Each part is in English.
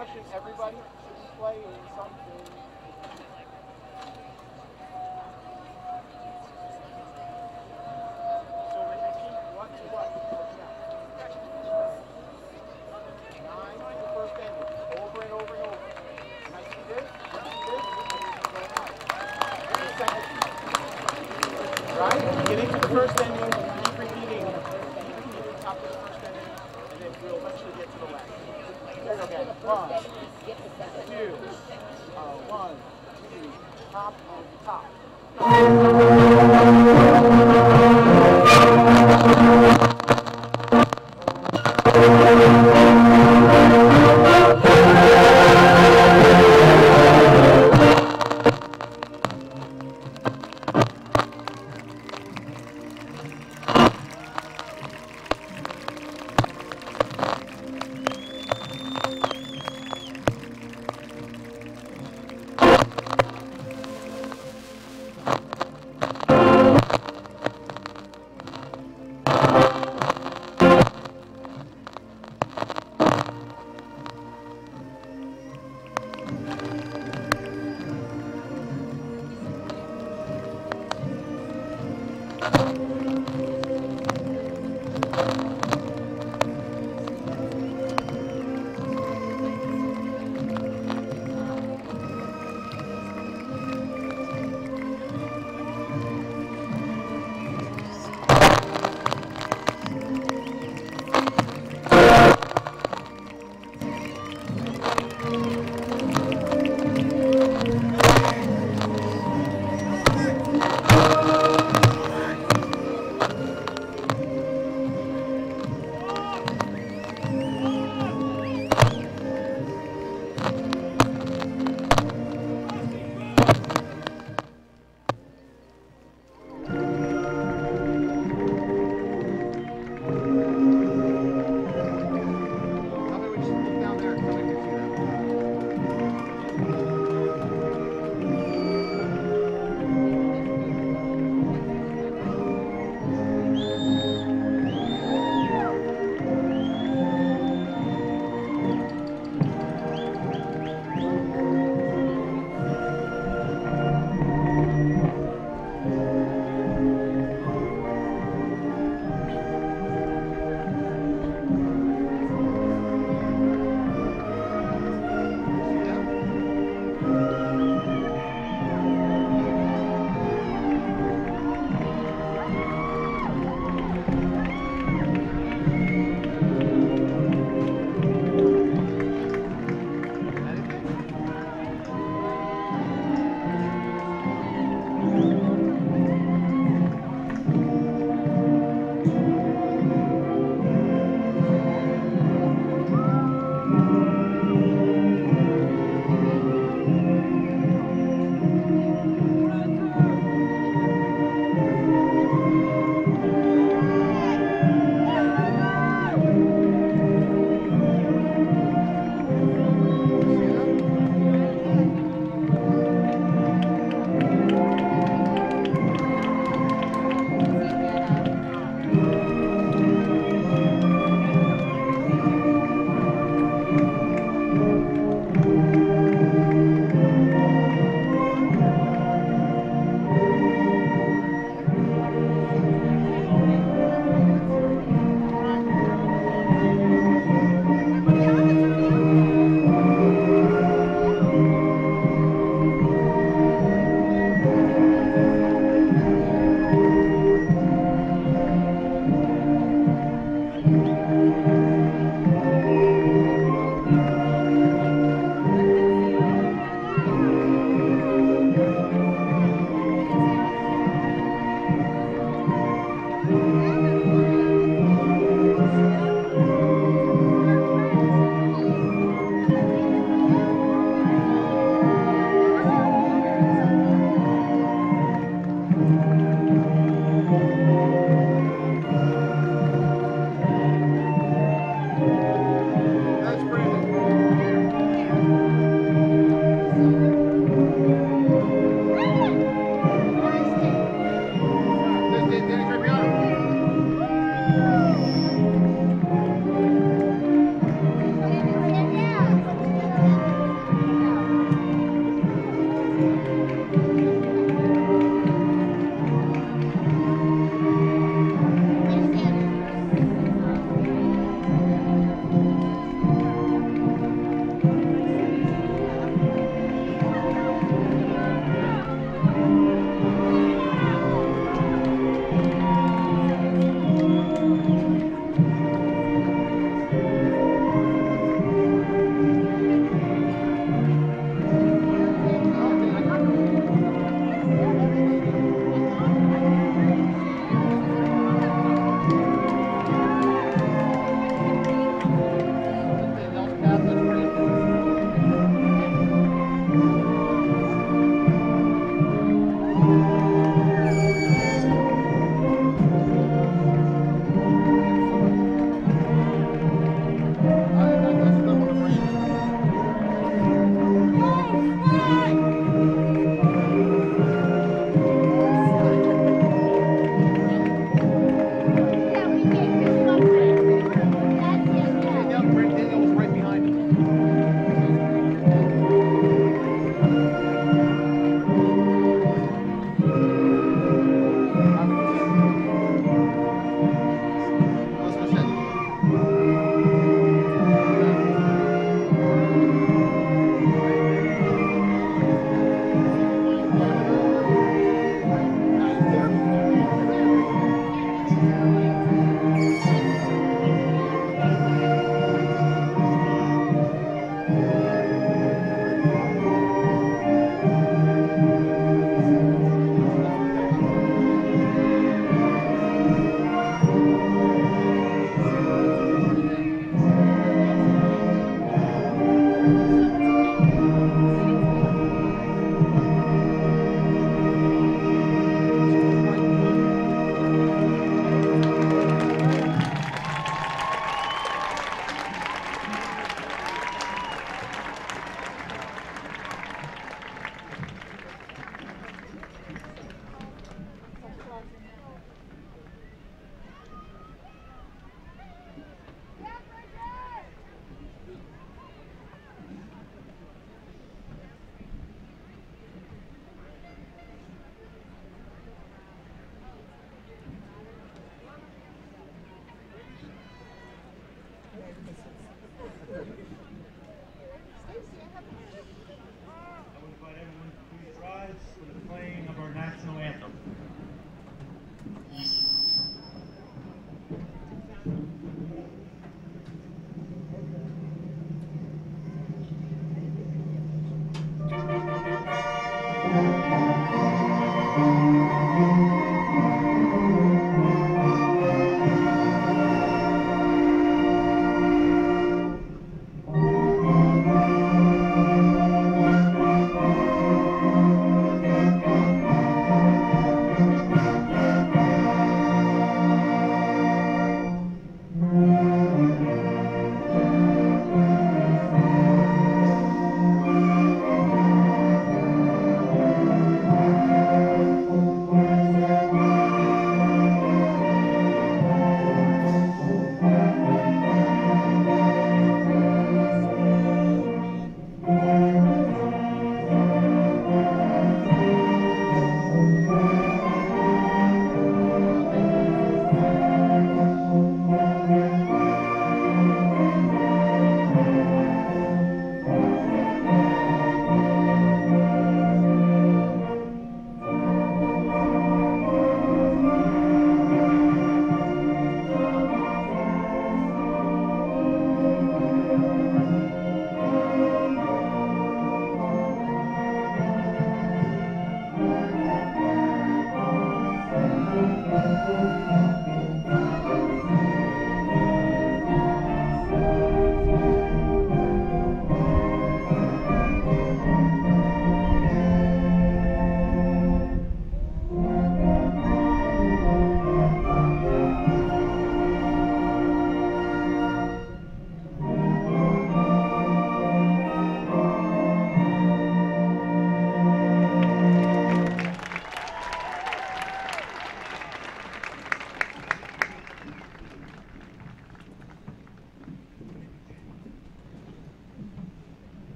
question, everybody should play in something. So we repeat what to what? Nine to the first ending, over and over and over. Can I see this? Can I see this? Right? Get into the first ending, keep repeating the top of the first ending, and then we'll eventually get to the last. There we go, guys. One, two, top and top.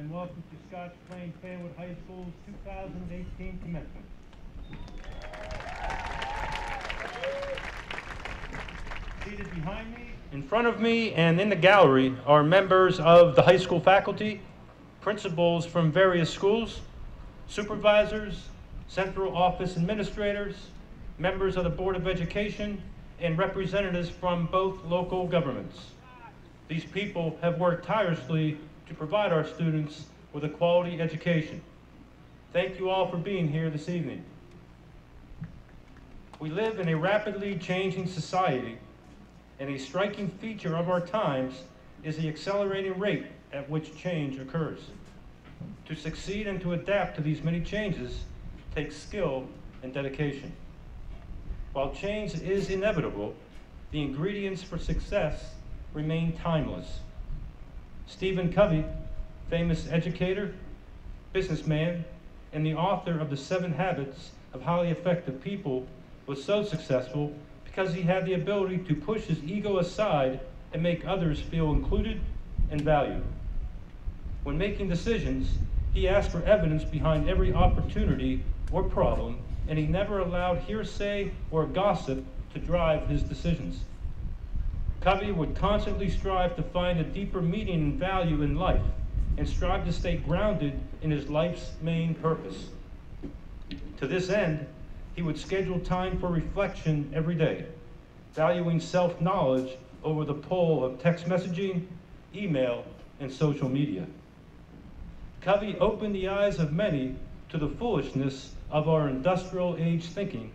and welcome to Scotch Plain Fanwood High School's 2018 commencement. Seated behind me, in front of me, and in the gallery are members of the high school faculty, principals from various schools, supervisors, central office administrators, members of the Board of Education, and representatives from both local governments. These people have worked tirelessly to provide our students with a quality education. Thank you all for being here this evening. We live in a rapidly changing society, and a striking feature of our times is the accelerating rate at which change occurs. To succeed and to adapt to these many changes takes skill and dedication. While change is inevitable, the ingredients for success remain timeless. Stephen Covey, famous educator, businessman, and the author of the 7 Habits of Highly Effective People, was so successful because he had the ability to push his ego aside and make others feel included and valued. When making decisions, he asked for evidence behind every opportunity or problem, and he never allowed hearsay or gossip to drive his decisions. Covey would constantly strive to find a deeper meaning and value in life, and strive to stay grounded in his life's main purpose. To this end, he would schedule time for reflection every day, valuing self-knowledge over the pull of text messaging, email, and social media. Covey opened the eyes of many to the foolishness of our industrial age thinking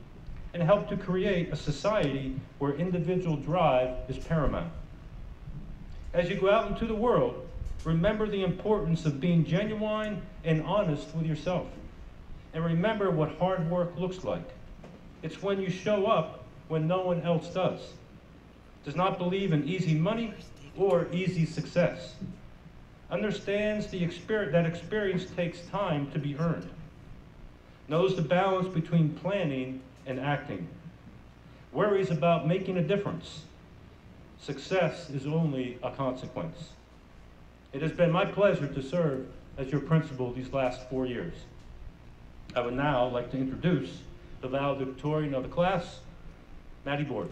and helped to create a society where individual drive is paramount. As you go out into the world, remember the importance of being genuine and honest with yourself. And remember what hard work looks like. It's when you show up when no one else does. Does not believe in easy money or easy success. Understands that experience takes time to be earned. Knows the balance between planning and acting. Worries about making a difference. Success is only a consequence. It has been my pleasure to serve as your principal these last 4 years. I would now like to introduce the valedictorian of the class, Maddie Board.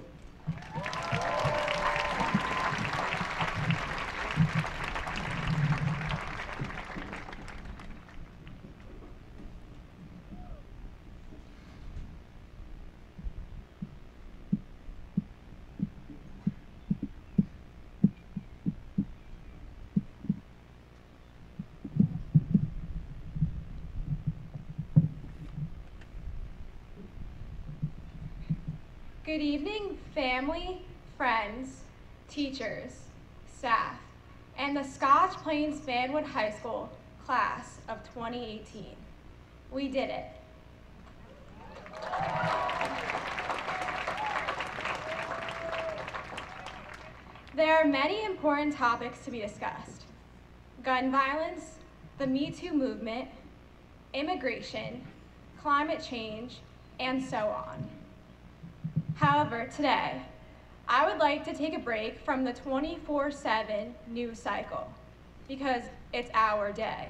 Good evening, family, friends, teachers, staff, and the Scotch Plains Fanwood High School class of 2018. We did it. There are many important topics to be discussed: gun violence, the Me Too movement, immigration, climate change, and so on. However, today, I would like to take a break from the 24/7 news cycle because it's our day.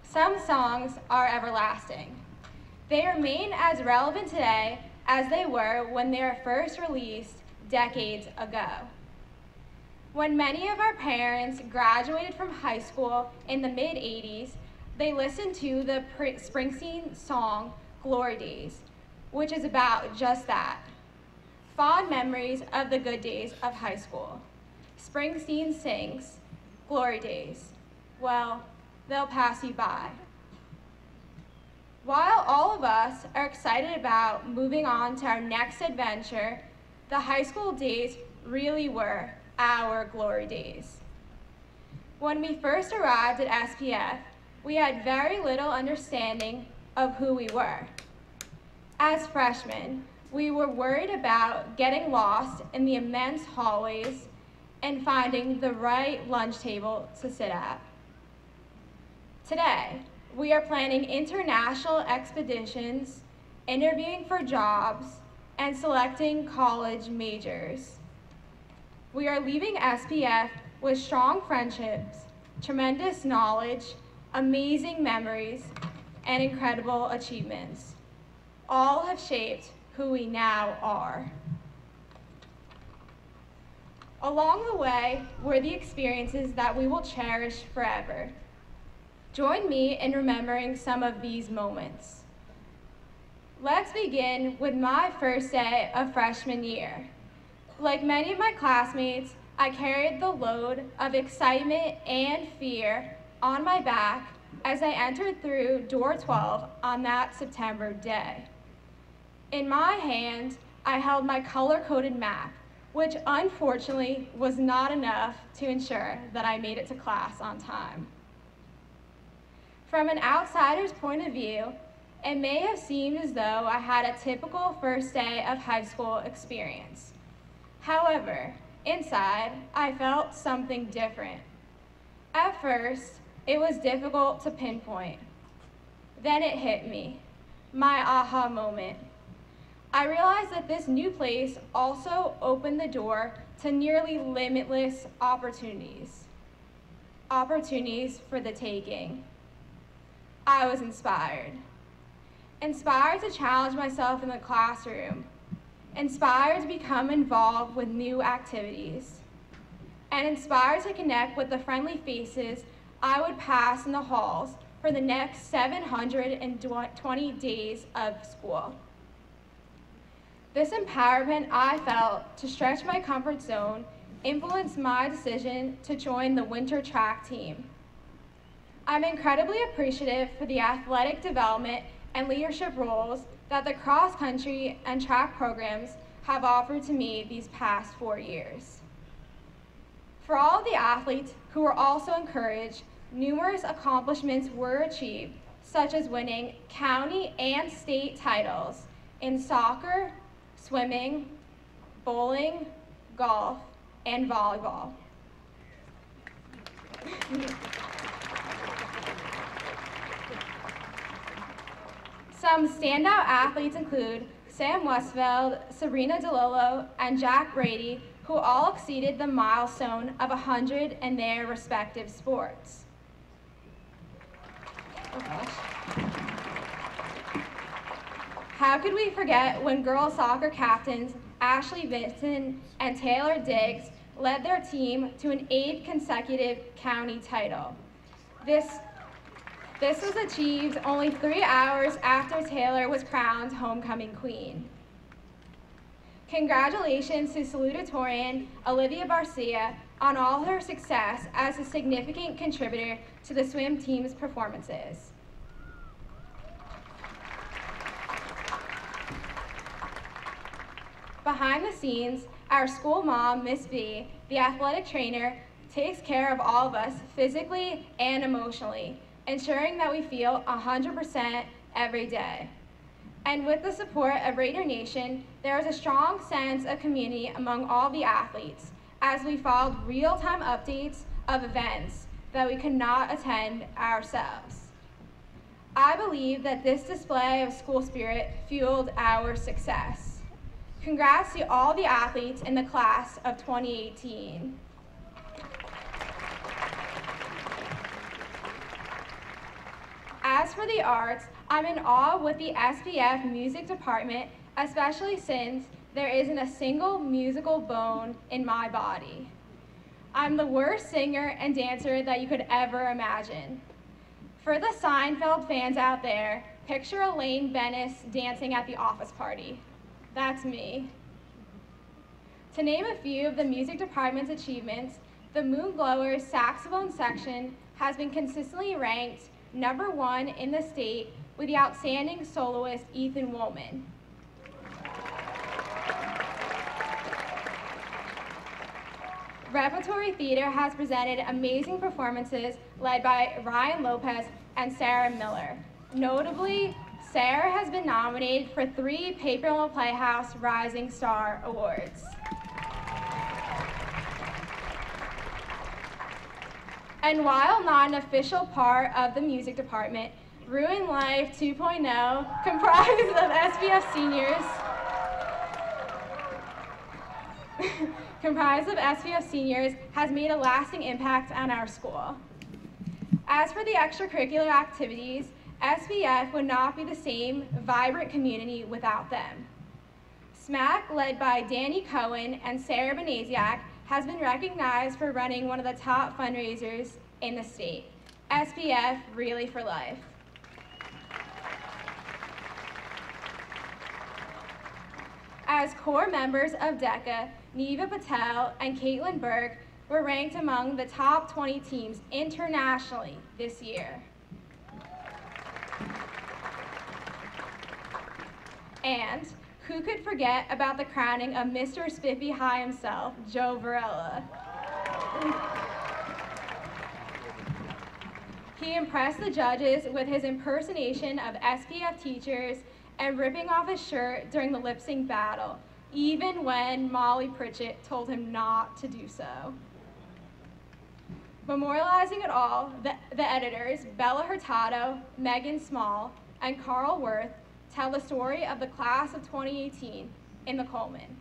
Some songs are everlasting. They remain as relevant today as they were when they were first released decades ago. When many of our parents graduated from high school in the mid-'80s, they listened to the Springsteen song, Glory Days, which is about just that. Fond memories of the good days of high school. Springsteen sings, Glory Days. Well, they'll pass you by. While all of us are excited about moving on to our next adventure, the high school days really were our glory days. When we first arrived at SPF, we had very little understanding of who we were. As freshmen, we were worried about getting lost in the immense hallways and finding the right lunch table to sit at. Today, we are planning international expeditions, interviewing for jobs, and selecting college majors. We are leaving SPF with strong friendships, tremendous knowledge, amazing memories, and incredible achievements. All have shaped who we now are. Along the way were the experiences that we will cherish forever. Join me in remembering some of these moments. Let's begin with my first day of freshman year. Like many of my classmates, I carried the load of excitement and fear on my back as I entered through door 12 on that September day. In my hand, I held my color-coded map, which unfortunately was not enough to ensure that I made it to class on time. From an outsider's point of view, it may have seemed as though I had a typical first day of high school experience. However, inside, I felt something different. At first, it was difficult to pinpoint. Then it hit me, my aha moment. I realized that this new place also opened the door to nearly limitless opportunities. Opportunities for the taking. I was inspired. Inspired to challenge myself in the classroom. Inspired to become involved with new activities. And inspired to connect with the friendly faces I would pass in the halls for the next 720 days of school. This empowerment I felt to stretch my comfort zone influenced my decision to join the winter track team. I'm incredibly appreciative for the athletic development and leadership roles that the cross-country and track programs have offered to me these past 4 years. For all of the athletes who were also encouraged, numerous accomplishments were achieved, such as winning county and state titles in soccer, swimming, bowling, golf, and volleyball. Some standout athletes include Sam Westfeld, Serena DeLillo, and Jack Brady, who all exceeded the milestone of 100 in their respective sports. How could we forget when girls soccer captains Ashley Vinson and Taylor Diggs led their team to an 8th consecutive county title? This was achieved only 3 hours after Taylor was crowned homecoming queen. Congratulations to Salutatorian Olivia Barcia on all her success as a significant contributor to the swim team's performances. Behind the scenes, our school mom, Miss B, the athletic trainer, takes care of all of us physically and emotionally, ensuring that we feel 100% every day. And with the support of Raider Nation, there is a strong sense of community among all the athletes as we followed real-time updates of events that we could not attend ourselves. I believe that this display of school spirit fueled our success. Congrats to all the athletes in the class of 2018. As for the arts, I'm in awe with the SPF music department, especially since there isn't a single musical bone in my body. I'm the worst singer and dancer that you could ever imagine. For the Seinfeld fans out there, picture Elaine Bennis dancing at the office party. That's me. To name a few of the music department's achievements, the Moonglowers saxophone section has been consistently ranked #1 in the state with the outstanding soloist Ethan Woolman. Repertory Theater has presented amazing performances led by Ryan Lopez and Sarah Miller. Notably, Sarah has been nominated for 3 Paper Mill Playhouse Rising Star Awards. And while not an official part of the music department, Ruin Life 2.0, comprised of SPF seniors, comprised of SPF seniors, has made a lasting impact on our school. As for the extracurricular activities, SPF would not be the same vibrant community without them. SMAC, led by Danny Cohen and Sarah Benasiak, has been recognized for running one of the top fundraisers in the state. SPF, really for life. As core members of DECA, Neva Patel and Caitlin Burke were ranked among the top 20 teams internationally this year. And who could forget about the crowning of Mr. Spiffy High himself, Joe Varela? He impressed the judges with his impersonation of SPF teachers and ripping off his shirt during the lip sync battle, even when Molly Pritchett told him not to do so. Memorializing it all, the editors, Bella Hurtado, Megan Small, and Carl Worth tell the story of the class of 2018 in the Coleman,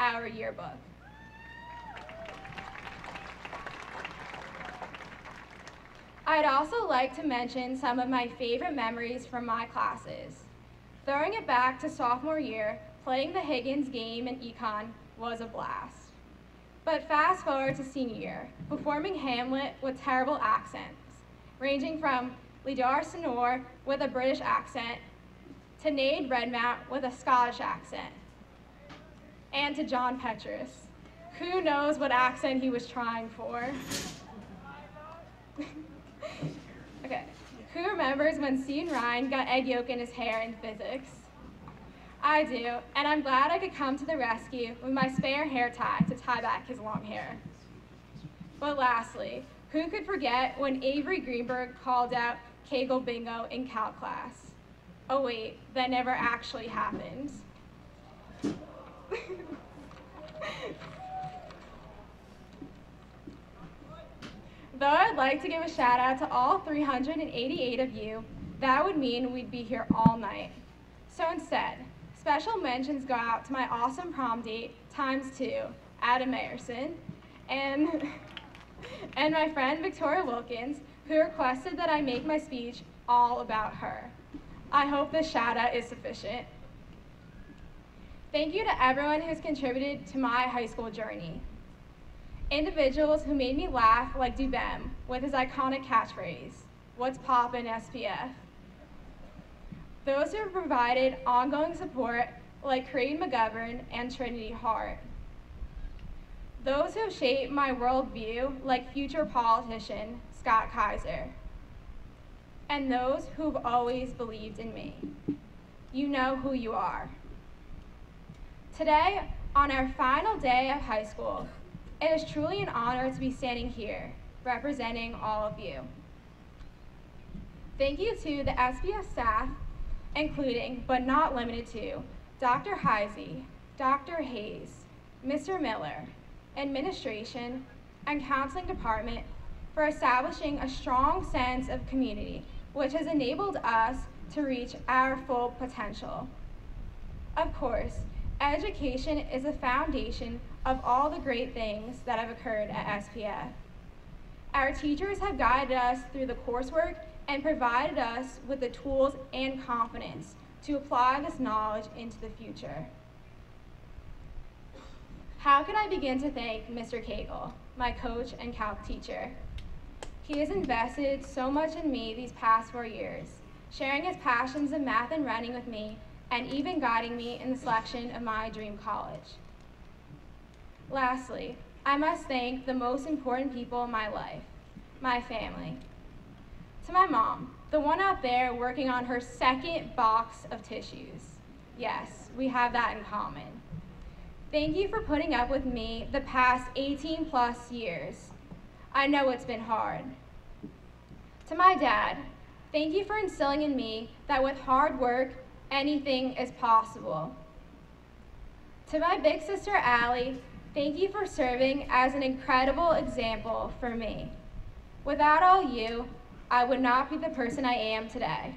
our yearbook. I'd also like to mention some of my favorite memories from my classes. Throwing it back to sophomore year, playing the Higgins game in econ was a blast. But fast forward to senior year, performing Hamlet with terrible accents, ranging from Lidar Senor with a British accent, to Nade Redmount with a Scottish accent, and to John Petrus. Who knows what accent he was trying for? Okay, who remembers when Sean Ryan got egg yolk in his hair in physics? I do, and I'm glad I could come to the rescue with my spare hair tie to tie back his long hair. But lastly, who could forget when Avery Greenberg called out Kegel Bingo in calc class? Oh wait, that never actually happened. Though I'd like to give a shout out to all 388 of you, that would mean we'd be here all night. So instead, special mentions go out to my awesome prom date ×2, Adam Mayerson, and my friend Victoria Wilkins, who requested that I make my speech all about her. I hope this shout out is sufficient. Thank you to everyone who's contributed to my high school journey. Individuals who made me laugh like Dubem with his iconic catchphrase, "What's poppin' SPF?" Those who have provided ongoing support like Creighton McGovern and Trinity Hart. Those who have shaped my worldview like future politician Scott Kaiser. And those who have always believed in me. You know who you are. Today, on our final day of high school, it is truly an honor to be standing here, representing all of you. Thank you to the SPF staff, including, but not limited to, Dr. Heisey, Dr. Hayes, Mr. Miller, administration, and counseling department for establishing a strong sense of community, which has enabled us to reach our full potential. Of course, education is the foundation of all the great things that have occurred at SPF. Our teachers have guided us through the coursework and provided us with the tools and confidence to apply this knowledge into the future. How can I begin to thank Mr. Cagle, my coach and calc teacher? He has invested so much in me these past 4 years, sharing his passions in math and running with me, and even guiding me in the selection of my dream college. Lastly, I must thank the most important people in my life, my family. To my mom, the one out there working on her second box of tissues. Yes, we have that in common. Thank you for putting up with me the past 18+ years. I know it's been hard. To my dad, thank you for instilling in me that with hard work, anything is possible. To my big sister, Allie, thank you for serving as an incredible example for me. Without all you, I would not be the person I am today.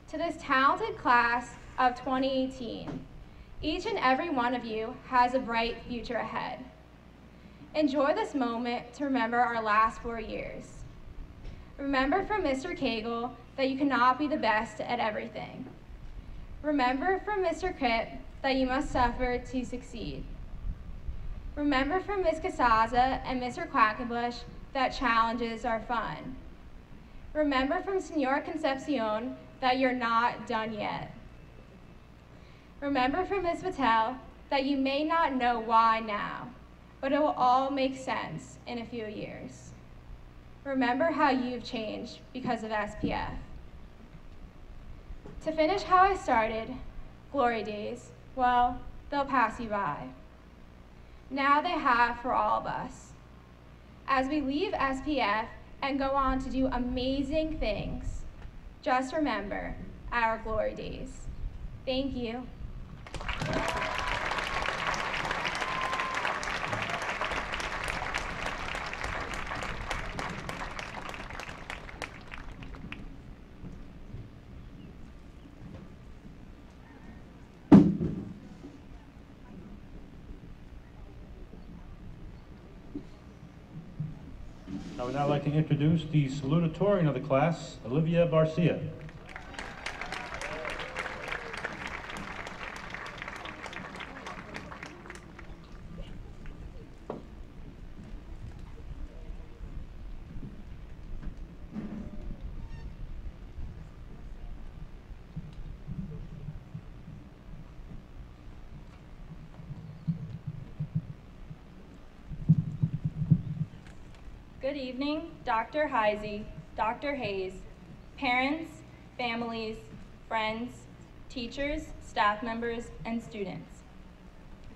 To this talented class of 2018. Each and every one of you has a bright future ahead. Enjoy this moment to remember our last 4 years. Remember from Mr. Cagle that you cannot be the best at everything. Remember from Mr. Cripp that you must suffer to succeed. Remember from Ms. Casaza and Mr. Quackenbush that challenges are fun. Remember from Senora Concepcion that you're not done yet. Remember from Ms. Patel that you may not know why now, but it will all make sense in a few years. Remember how you've changed because of SPF. To finish how I started, glory days, well, they'll pass you by. Now they have for all of us. As we leave SPF and go on to do amazing things, just remember our glory days. Thank you. I would now like to introduce the salutatorian of the class, Olivia Barcia. Good evening, Dr. Heisey, Dr. Hayes, parents, families, friends, teachers, staff members, and students.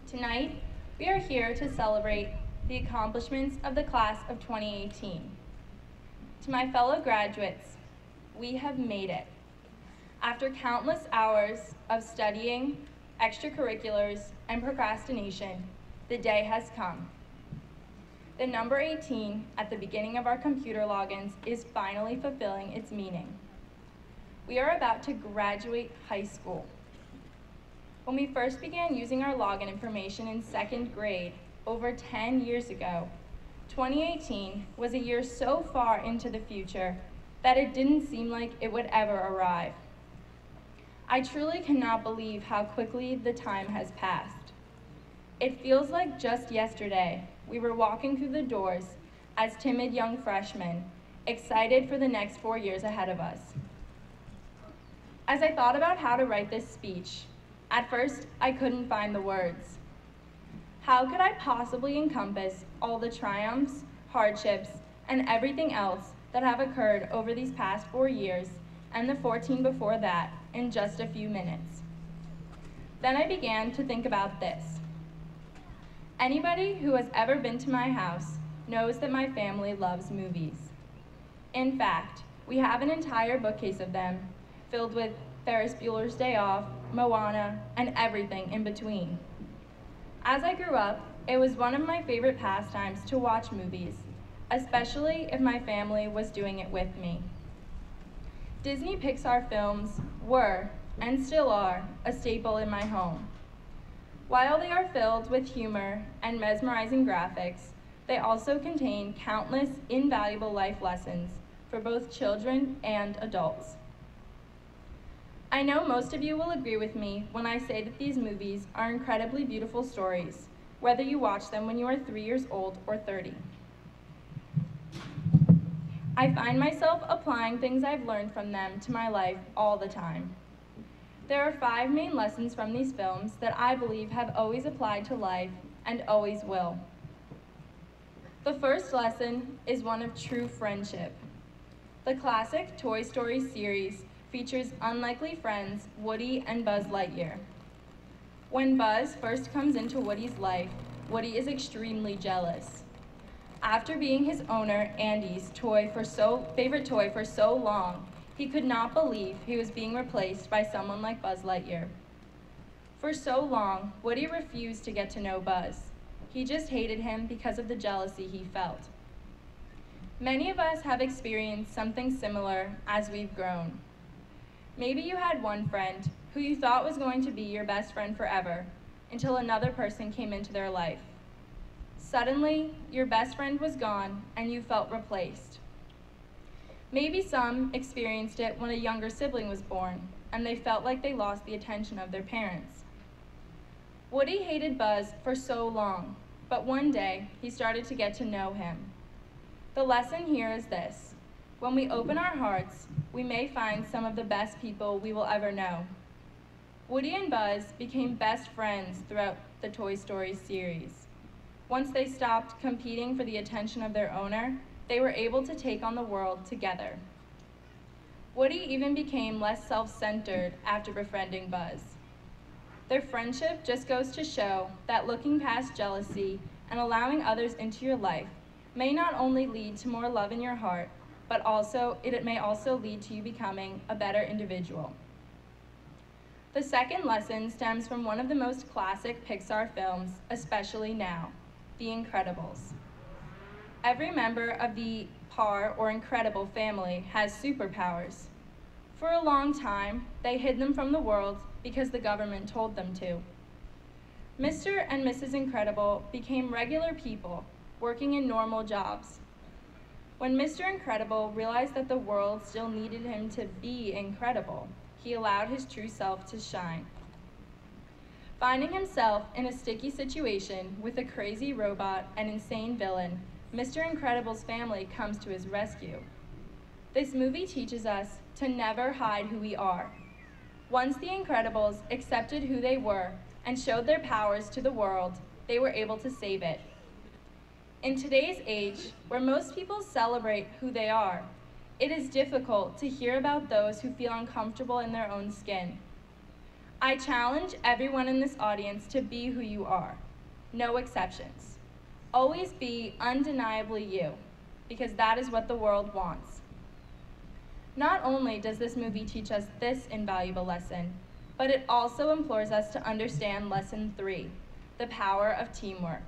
Tonight, we are here to celebrate the accomplishments of the class of 2018. To my fellow graduates, we have made it. After countless hours of studying, extracurriculars, and procrastination, the day has come. The number 18 at the beginning of our computer logins is finally fulfilling its meaning. We are about to graduate high school. When we first began using our login information in 2nd grade, over 10 years ago, 2018 was a year so far into the future that it didn't seem like it would ever arrive. I truly cannot believe how quickly the time has passed. It feels like just yesterday we were walking through the doors as timid young freshmen, excited for the next 4 years ahead of us. As I thought about how to write this speech, at first I couldn't find the words. How could I possibly encompass all the triumphs, hardships, and everything else that have occurred over these past 4 years and the 14 before that in just a few minutes? Then I began to think about this. Anybody who has ever been to my house knows that my family loves movies. In fact, we have an entire bookcase of them, filled with Ferris Bueller's Day Off, Moana, and everything in between. As I grew up, it was one of my favorite pastimes to watch movies, especially if my family was doing it with me. Disney Pixar films were, and still are, a staple in my home. While they are filled with humor and mesmerizing graphics, they also contain countless invaluable life lessons for both children and adults. I know most of you will agree with me when I say that these movies are incredibly beautiful stories, whether you watch them when you are 3 years old or 30. I find myself applying things I've learned from them to my life all the time. There are 5 main lessons from these films that I believe have always applied to life and always will. The first lesson is one of true friendship. The classic Toy Story series features unlikely friends Woody and Buzz Lightyear. When Buzz first comes into Woody's life, Woody is extremely jealous. After being his owner Andy's favorite toy for so long, he could not believe he was being replaced by someone like Buzz Lightyear. For so long, Woody refused to get to know Buzz. He just hated him because of the jealousy he felt. Many of us have experienced something similar as we've grown. Maybe you had one friend who you thought was going to be your best friend forever, until another person came into their life. Suddenly, your best friend was gone and you felt replaced. Maybe some experienced it when a younger sibling was born and they felt like they lost the attention of their parents. Woody hated Buzz for so long, but one day he started to get to know him. The lesson here is this: when we open our hearts, we may find some of the best people we will ever know. Woody and Buzz became best friends throughout the Toy Story series. Once they stopped competing for the attention of their owner, they were able to take on the world together. Woody even became less self-centered after befriending Buzz. Their friendship just goes to show that looking past jealousy and allowing others into your life may not only lead to more love in your heart, but it may also lead to you becoming a better individual. The second lesson stems from one of the most classic Pixar films, especially now, The Incredibles. Every member of the Par or Incredible family has superpowers. For a long time, they hid them from the world because the government told them to. Mr. and Mrs. Incredible became regular people working in normal jobs. When Mr. Incredible realized that the world still needed him to be incredible, he allowed his true self to shine. Finding himself in a sticky situation with a crazy robot and insane villain, Mr. Incredible's family comes to his rescue. This movie teaches us to never hide who we are. Once the Incredibles accepted who they were and showed their powers to the world, they were able to save it. In today's age, where most people celebrate who they are, it is difficult to hear about those who feel uncomfortable in their own skin. I challenge everyone in this audience to be who you are, no exceptions. Always be undeniably you, because that is what the world wants. Not only does this movie teach us this invaluable lesson, but it also implores us to understand lesson 3, the power of teamwork.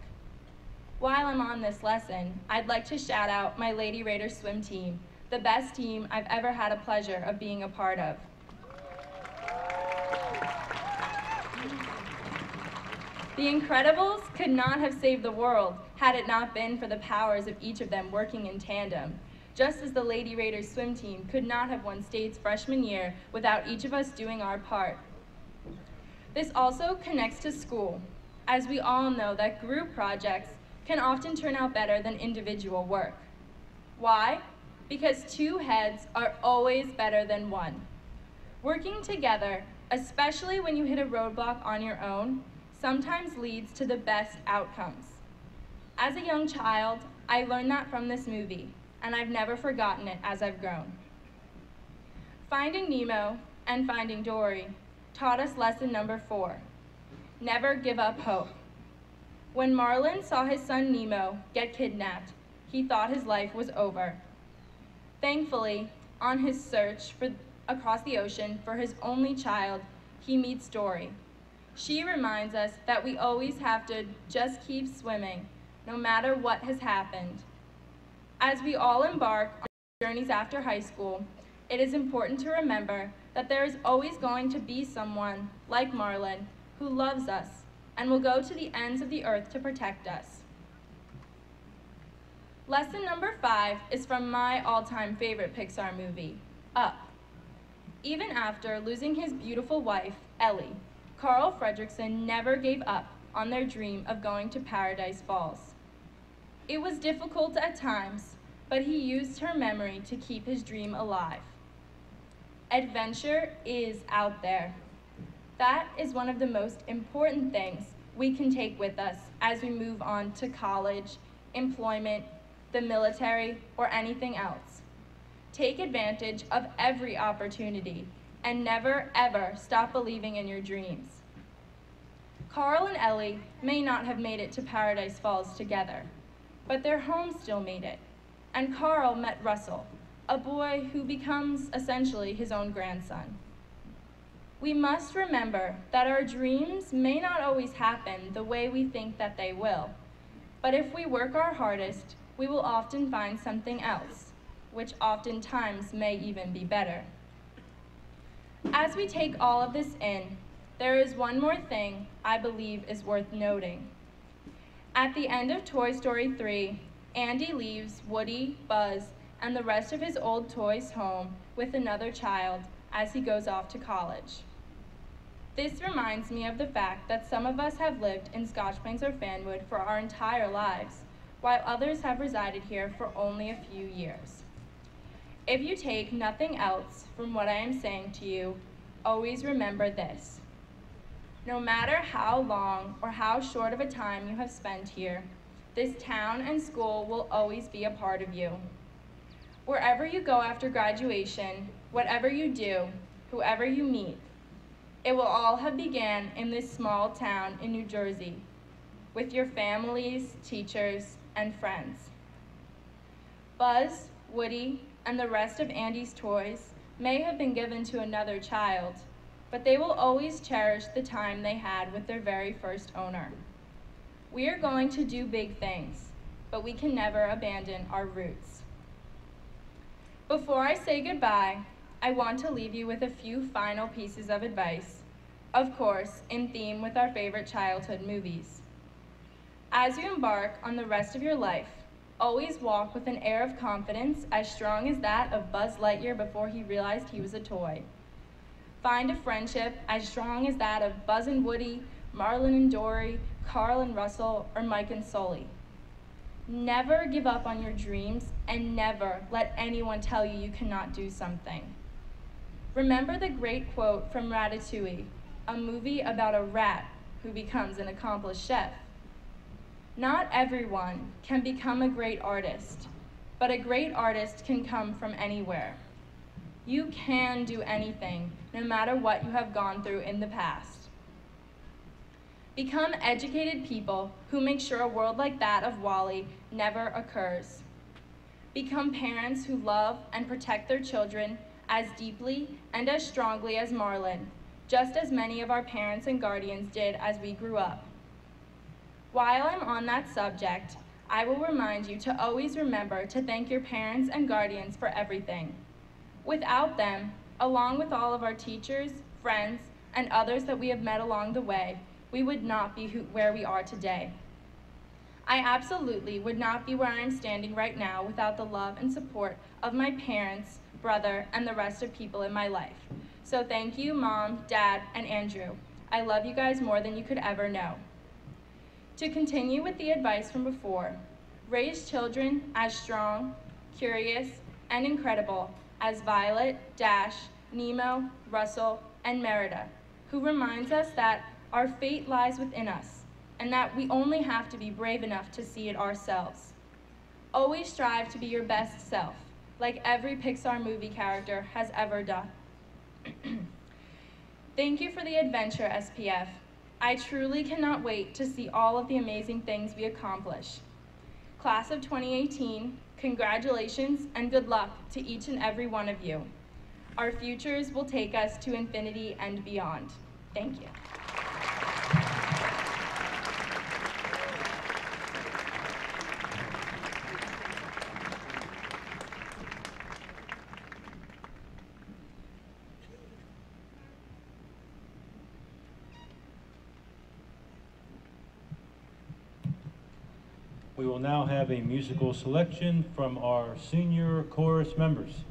While I'm on this lesson, I'd like to shout out my Lady Raider swim team, the best team I've ever had a pleasure of being a part of. The Incredibles could not have saved the world had it not been for the powers of each of them working in tandem, just as the Lady Raiders swim team could not have won state's freshman year without each of us doing our part. This also connects to school, as we all know that group projects can often turn out better than individual work. Why? Because 2 heads are always better than 1. Working together, especially when you hit a roadblock on your own, sometimes leads to the best outcomes. As a young child, I learned that from this movie, and I've never forgotten it as I've grown. Finding Nemo and Finding Dory taught us lesson number 4, never give up hope. When Marlin saw his son Nemo get kidnapped, he thought his life was over. Thankfully, on his search across the ocean for his only child, he meets Dory. She reminds us that we always have to just keep swimming, no matter what has happened. As we all embark on journeys after high school, it is important to remember that there is always going to be someone, like Marlin, who loves us and will go to the ends of the earth to protect us. Lesson number 5 is from my all-time favorite Pixar movie, Up. Even after losing his beautiful wife, Ellie, Carl Fredricksen never gave up on their dream of going to Paradise Falls. It was difficult at times, but he used her memory to keep his dream alive. Adventure is out there. That is one of the most important things we can take with us as we move on to college, employment, the military, or anything else. Take advantage of every opportunity and never ever stop believing in your dreams. Carl and Ellie may not have made it to Paradise Falls together, but their home still made it, and Carl met Russell, a boy who becomes essentially his own grandson. We must remember that our dreams may not always happen the way we think that they will, but if we work our hardest, we will often find something else, which oftentimes may even be better. As we take all of this in, there is one more thing I believe is worth noting. At the end of Toy Story 3, Andy leaves Woody, Buzz, and the rest of his old toys home with another child as he goes off to college. This reminds me of the fact that some of us have lived in Scotch Plains or Fanwood for our entire lives, while others have resided here for only a few years. If you take nothing else from what I am saying to you, always remember this. No matter how long or how short of a time you have spent here, this town and school will always be a part of you. Wherever you go after graduation, whatever you do, whoever you meet, it will all have began in this small town in New Jersey, with your families, teachers, and friends. Buzz, Woody, and the rest of Andy's toys may have been given to another child, but they will always cherish the time they had with their very first owner. We are going to do big things, but we can never abandon our roots. Before I say goodbye, I want to leave you with a few final pieces of advice, of course, in theme with our favorite childhood movies. As you embark on the rest of your life, always walk with an air of confidence as strong as that of Buzz Lightyear before he realized he was a toy. Find a friendship as strong as that of Buzz and Woody, Marlin and Dory, Carl and Russell, or Mike and Sully. Never give up on your dreams, and never let anyone tell you you cannot do something. Remember the great quote from Ratatouille, a movie about a rat who becomes an accomplished chef. Not everyone can become a great artist, but a great artist can come from anywhere. You can do anything, no matter what you have gone through in the past. Become educated people who make sure a world like that of WALL-E never occurs. Become parents who love and protect their children as deeply and as strongly as Marlin, just as many of our parents and guardians did as we grew up. While I'm on that subject, I will remind you to always remember to thank your parents and guardians for everything. Without them, along with all of our teachers, friends, and others that we have met along the way, we would not be where we are today. I absolutely would not be where I am standing right now without the love and support of my parents, brother, and the rest of people in my life. So thank you, Mom, Dad, and Andrew. I love you guys more than you could ever know. To continue with the advice from before, raise children as strong, curious, and incredible as Violet, Dash, Nemo, Russell, and Merida, who reminds us that our fate lies within us, and that we only have to be brave enough to see it ourselves. Always strive to be your best self, like every Pixar movie character has ever done. Thank you for the adventure, SPF. I truly cannot wait to see all of the amazing things we accomplish. Class of 2018, congratulations and good luck to each and every one of you. Our futures will take us to infinity and beyond. Thank you. We will now have a musical selection from our senior chorus members.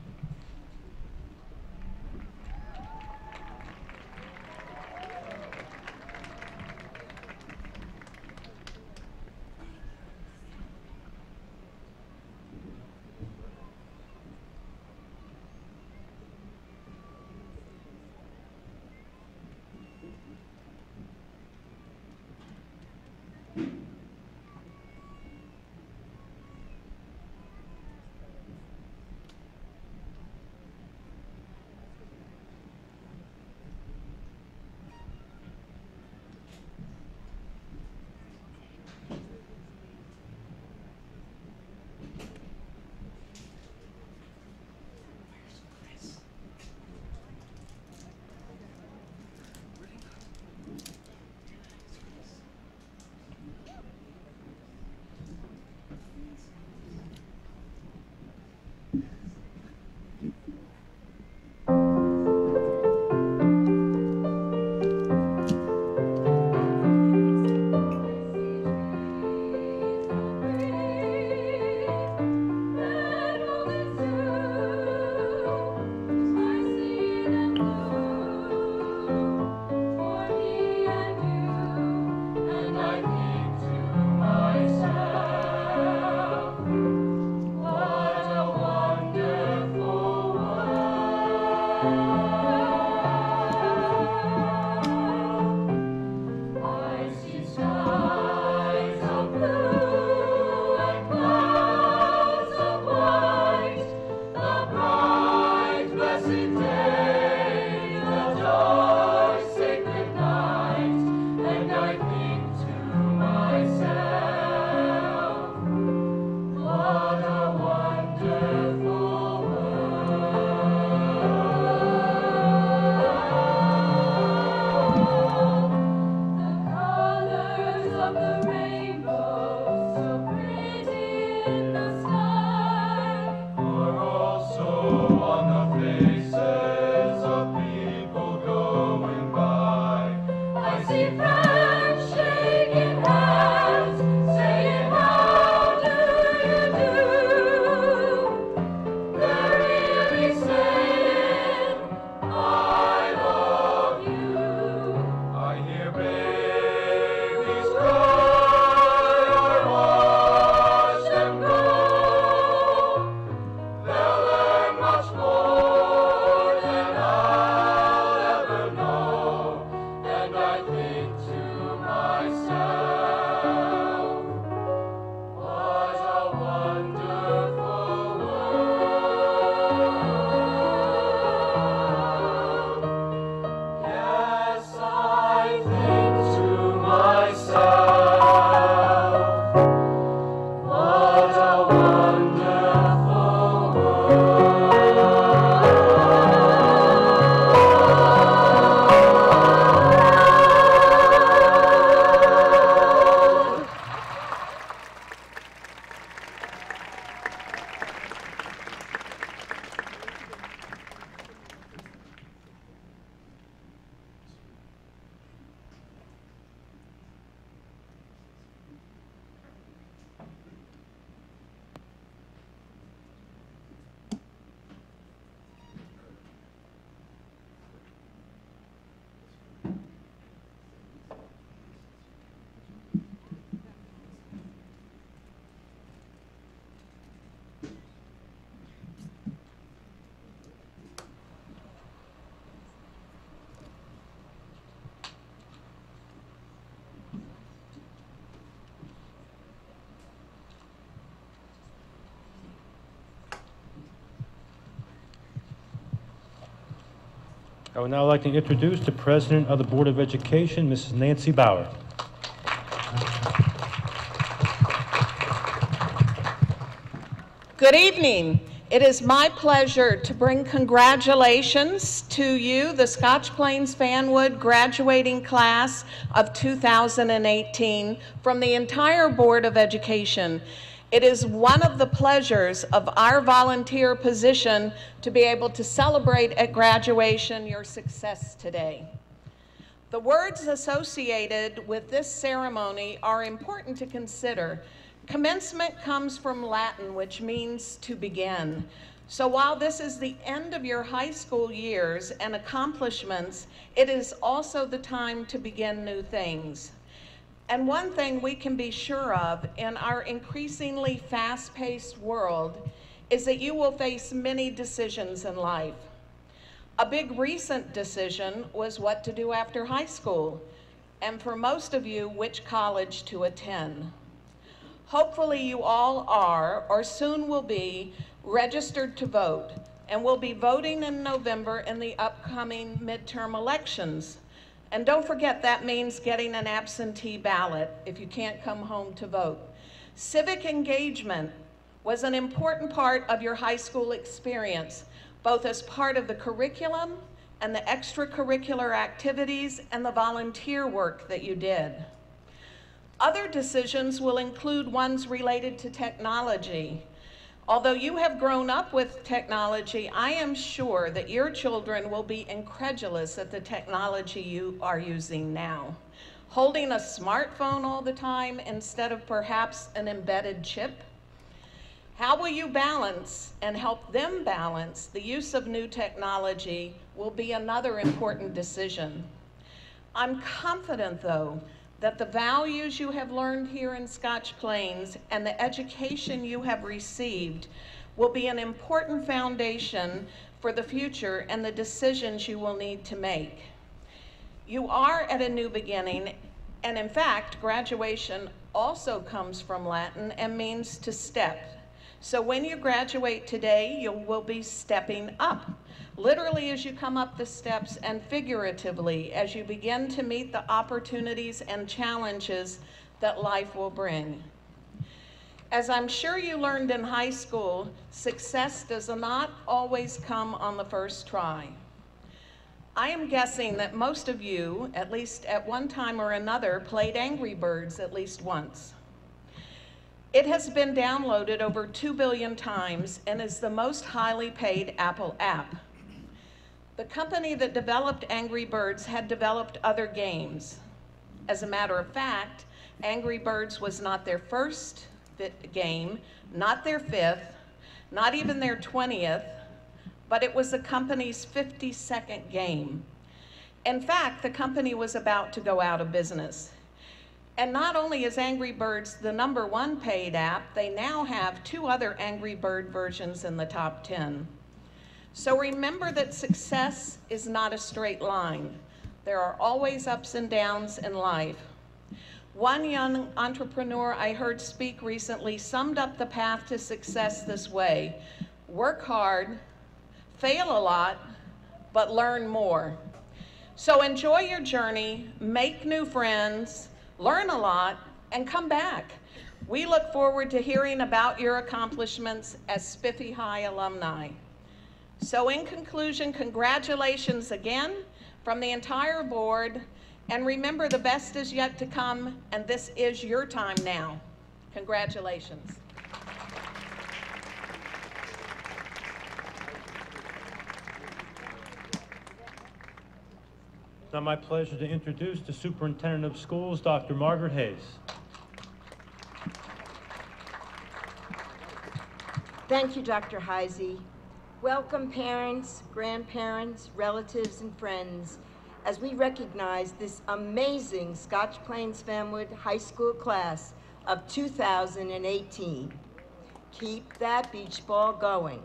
I would now like to introduce the President of the Board of Education, Mrs. Nancy Bauer. Good evening. It is my pleasure to bring congratulations to you, the Scotch Plains Fanwood graduating class of 2018, from the entire Board of Education. It is one of the pleasures of our volunteer position to be able to celebrate at graduation your success today. The words associated with this ceremony are important to consider. Commencement comes from Latin, which means to begin. So while this is the end of your high school years and accomplishments, it is also the time to begin new things. And one thing we can be sure of in our increasingly fast-paced world is that you will face many decisions in life. A big recent decision was what to do after high school, and for most of you, which college to attend. Hopefully you all are, or soon will be, registered to vote, and will be voting in November in the upcoming midterm elections. And don't forget, that means getting an absentee ballot if you can't come home to vote. Civic engagement was an important part of your high school experience, both as part of the curriculum and the extracurricular activities and the volunteer work that you did. Other decisions will include ones related to technology. Although you have grown up with technology, I am sure that your children will be incredulous at the technology you are using now. Holding a smartphone all the time instead of perhaps an embedded chip. How will you balance and help them balance the use of new technology will be another important decision. I'm confident, though, that the values you have learned here in Scotch Plains and the education you have received will be an important foundation for the future and the decisions you will need to make. You are at a new beginning, and in fact, graduation also comes from Latin and means to step. So when you graduate today, you will be stepping up. Literally as you come up the steps, and figuratively as you begin to meet the opportunities and challenges that life will bring. As I'm sure you learned in high school, success does not always come on the first try. I am guessing that most of you, at least at one time or another, played Angry Birds at least once. It has been downloaded over 2 billion times and is the most highly paid Apple app. The company that developed Angry Birds had developed other games. As a matter of fact, Angry Birds was not their first game, not their fifth, not even their 20th, but it was the company's 52nd game. In fact, the company was about to go out of business. And not only is Angry Birds the #1 paid app, they now have 2 other Angry Bird versions in the top 10. So remember that success is not a straight line. There are always ups and downs in life. One young entrepreneur I heard speak recently summed up the path to success this way: work hard, fail a lot, but learn more. So enjoy your journey, make new friends, learn a lot, and come back. We look forward to hearing about your accomplishments as Spiffy High alumni. So in conclusion, congratulations again from the entire board, and remember, the best is yet to come, and this is your time now. Congratulations. It's now my pleasure to introduce the Superintendent of Schools, Dr. Margaret Hayes. Thank you, Dr. Heisey. Welcome parents, grandparents, relatives, and friends as we recognize this amazing Scotch Plains Fanwood High School class of 2018. Keep that beach ball going.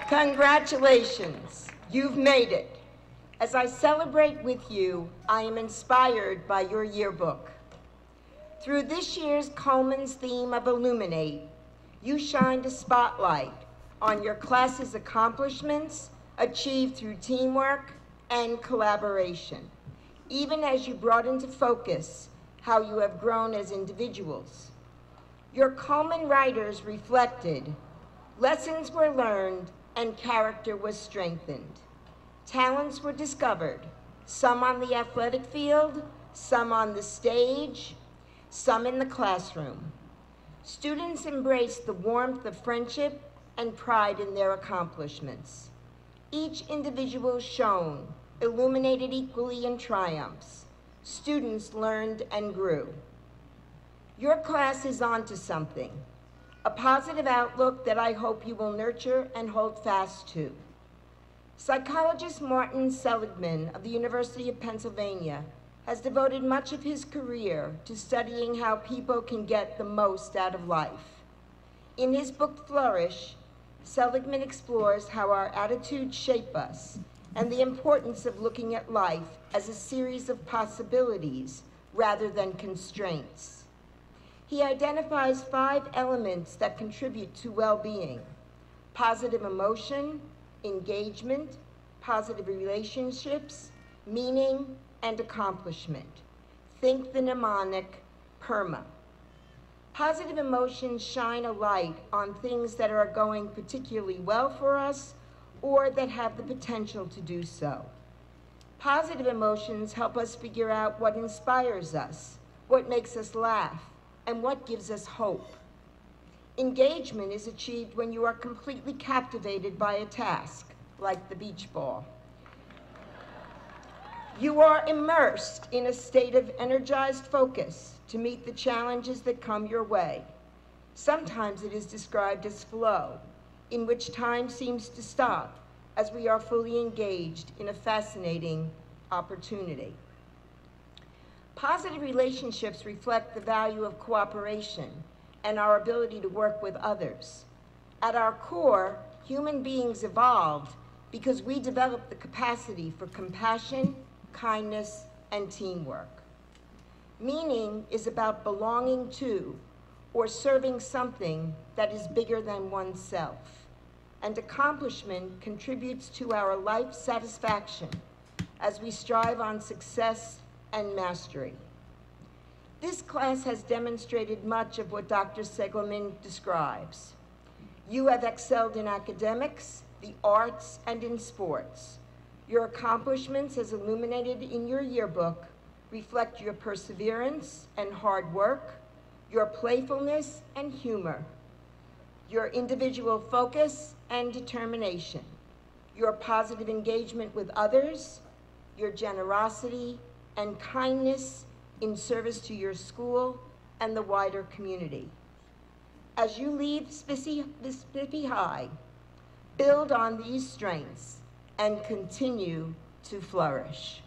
Congratulations, you've made it. As I celebrate with you, I am inspired by your yearbook. Through this year's Coleman's theme of Illuminate, you shined a spotlight on your class's accomplishments achieved through teamwork and collaboration, even as you brought into focus how you have grown as individuals. Your Coleman writers reflected, lessons were learned and character was strengthened. Talents were discovered, some on the athletic field, some on the stage, some in the classroom. Students embraced the warmth of friendship and pride in their accomplishments. Each individual shone, illuminated equally in triumphs. Students learned and grew. Your class is onto something, a positive outlook that I hope you will nurture and hold fast to. Psychologist Martin Seligman of the University of Pennsylvania has devoted much of his career to studying how people can get the most out of life. In his book, Flourish, Seligman explores how our attitudes shape us and the importance of looking at life as a series of possibilities rather than constraints. He identifies 5 elements that contribute to well-being: positive emotion, engagement, positive relationships, meaning, and accomplishment. Think the mnemonic PERMA. Positive emotions shine a light on things that are going particularly well for us or that have the potential to do so. Positive emotions help us figure out what inspires us, what makes us laugh, and what gives us hope. Engagement is achieved when you are completely captivated by a task, like the beach ball. You are immersed in a state of energized focus to meet the challenges that come your way. Sometimes it is described as flow, in which time seems to stop as we are fully engaged in a fascinating opportunity. Positive relationships reflect the value of cooperation and our ability to work with others. At our core, human beings evolved because we developed the capacity for compassion, kindness, and teamwork. Meaning is about belonging to or serving something that is bigger than oneself. And accomplishment contributes to our life satisfaction as we strive on success and mastery. This class has demonstrated much of what Dr. Seligman describes. You have excelled in academics, the arts, and in sports. Your accomplishments, as illuminated in your yearbook, reflect your perseverance and hard work, your playfulness and humor, your individual focus and determination, your positive engagement with others, your generosity and kindness in service to your school and the wider community. As you leave Spiffy High, build on these strengths and continue to flourish.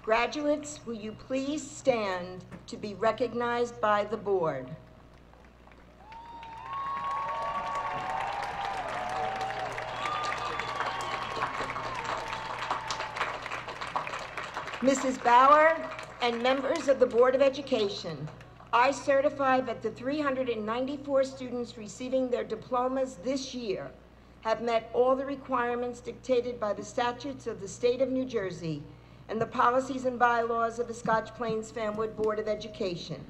Graduates, will you please stand to be recognized by the board? Mrs. Bauer and members of the Board of Education, I certify that the 394 students receiving their diplomas this year have met all the requirements dictated by the statutes of the state of New Jersey and the policies and bylaws of the Scotch Plains Fanwood Board of Education.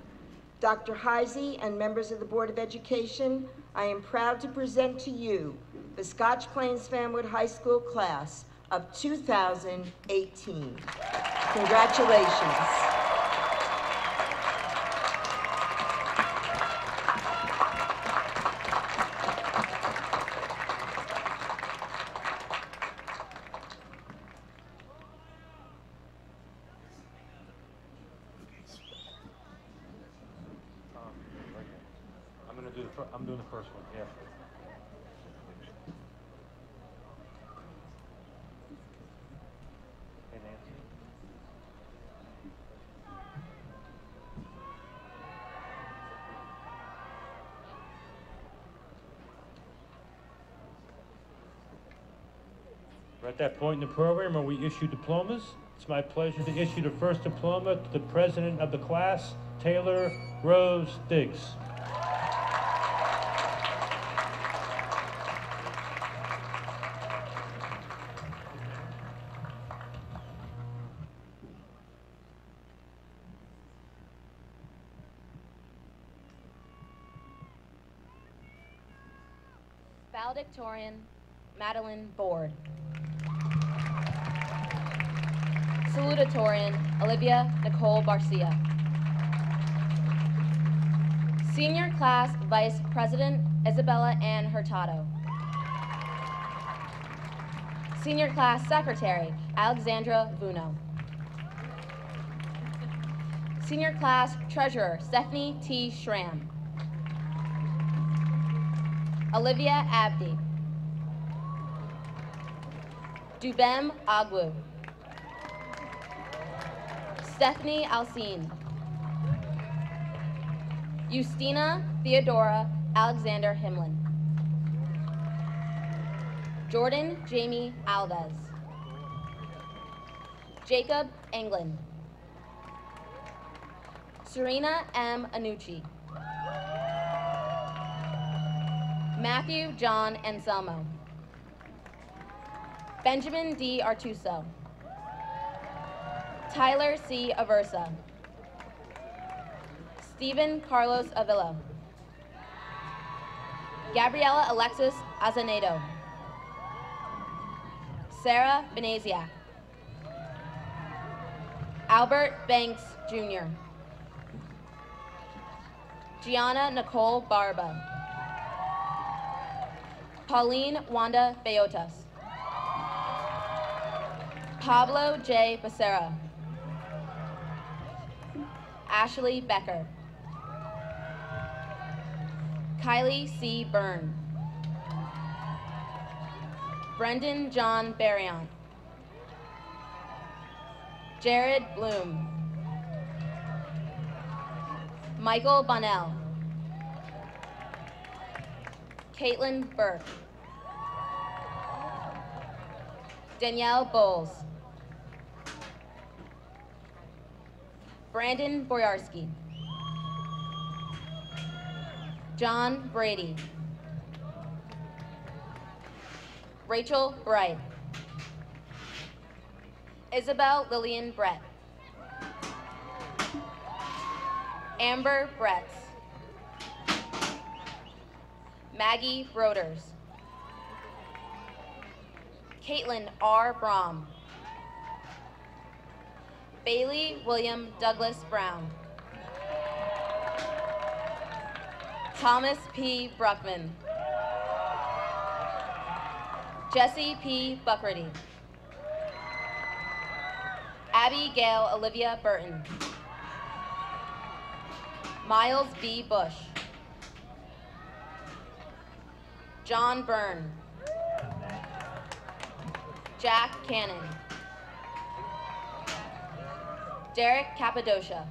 Dr. Heisey and members of the Board of Education, I am proud to present to you the Scotch Plains Fanwood High School class of 2018. Congratulations. I'm doing the first one, yeah. Hey, Nancy. We're at that point in the program where we issue diplomas. It's my pleasure to issue the first diploma to the president of the class, Taylor Rose Diggs. Valedictorian, Madeline Board. Salutatorian, Olivia Nicole Barcia. Senior Class Vice President, Isabella Ann Hurtado. Senior Class Secretary, Alexandra Vuno. Senior Class Treasurer, Stephanie T. Schramm. Olivia Abdi. Dubem Agwu. Stephanie Alcine. Justina Theodora Alexander Himlin. Jordan Jamie Alves. Jacob Englund. Serena M. Anucci. Matthew John Anselmo. Benjamin D. Artuso. Tyler C. Aversa. Stephen Carlos Avila. Gabriela Alexis Azanedo. Sarah Benaziak. Albert Banks, Jr. Gianna Nicole Barba. Pauline Wanda Beotas. Pablo J. Becerra. Ashley Becker. Kylie C. Byrne. Brendan John Barriant. Jared Bloom. Michael Bonnell. Caitlin Burke. Danielle Bowles. Brandon Boyarsky. John Brady. Rachel Bright. Isabel Lillian Brett. Amber Bretts. Maggie Broders. Caitlin R. Brom. Bailey William Douglas Brown. Thomas P. Bruckman. Jesse P. Buckrady. Abigail Olivia Burton. Miles B. Bush. John Byrne. Jack Cannon. Derek Cappadocia.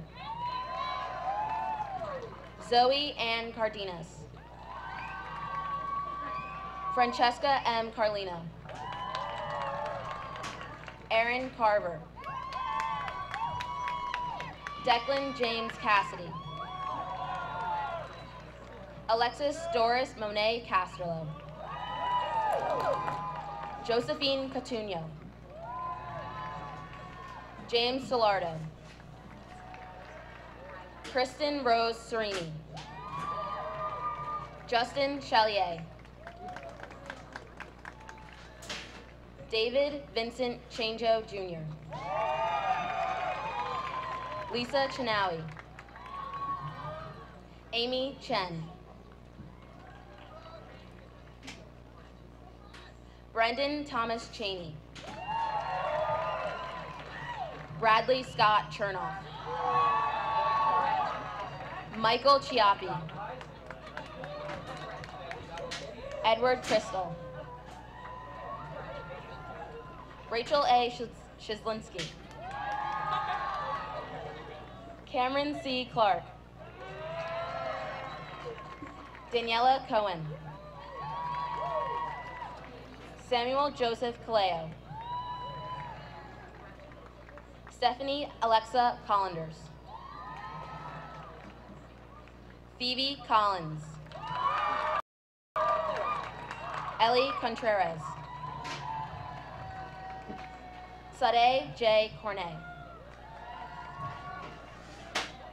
Zoe Ann Cardenas. Francesca M. Carlino. Aaron Carver. Declan James Cassidy. Alexis Doris Monet Casterlo. Josephine Catuño. James Salardo. Kristen Rose Serini. Justin Chalier. David Vincent Chanjo Jr. Lisa Chinawi. Amy Chen. Brendan Thomas Cheney. Bradley Scott Chernoff. Michael Chiappi. Edward Crystal. Rachel A. Shizlinski. Cameron C. Clark. Daniela Cohen. Samuel Joseph Kaleo. Stephanie Alexa Collanders. Phoebe Collins. Ellie Contreras. Sade J. Cornet.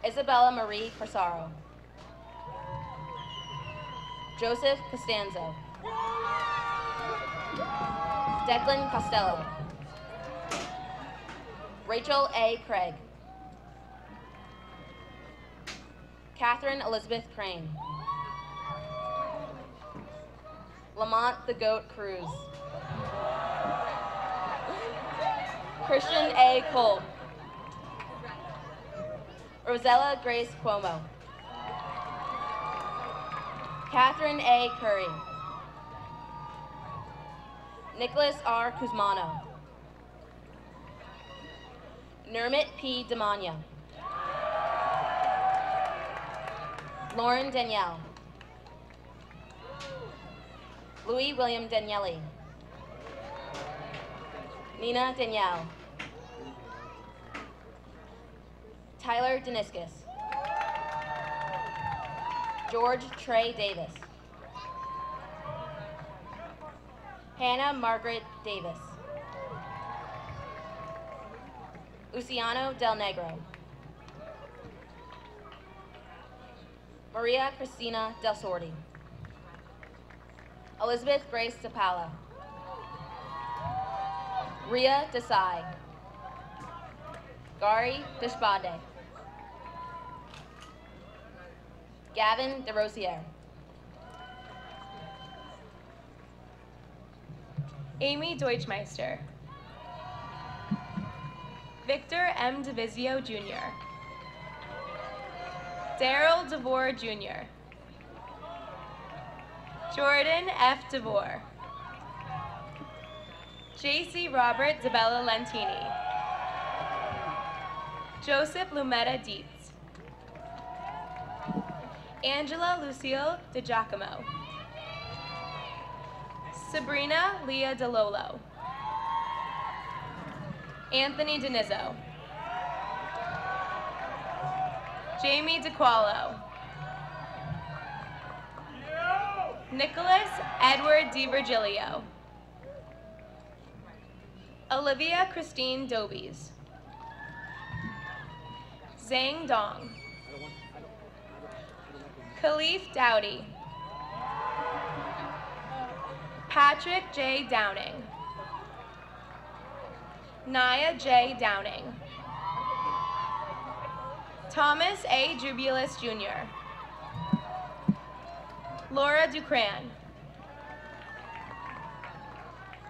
Isabella Marie Corsaro. Joseph Costanzo. Declan Costello. Rachel A. Craig. Catherine Elizabeth Crane. Lamont the Goat Cruz. Christian A. Cole. Rosella Grace Cuomo. Catherine A. Curry. Nicholas R. Kuzmano. Nermit P. Demania. Lauren Danielle. Louis William Daniele. Nina Danielle. Tyler Deniscus. George Trey Davis. Hannah Margaret Davis. Luciano Del Negro. Maria Cristina Del Sordi. Elizabeth Grace DePala. Ria Desai. Gary Deshpande. Gavin DeRosier. Amy Deutschmeister. Victor M. DeVizio Jr. Daryl DeVore Jr. Jordan F. DeVore. J.C. Robert DeBella Lentini. Joseph Lumetta Dietz. Angela Lucille DiGiacomo. Sabrina Leah DeLolo. Anthony Denizzo. Jamie DeQualo. Nicholas Edward DiVirgilio. Olivia Christine Dobies. Zhang Dong. Khalif Dowdy. Patrick J. Downing. Naya J. Downing. Thomas A. Jubilus Jr. Laura Dukran.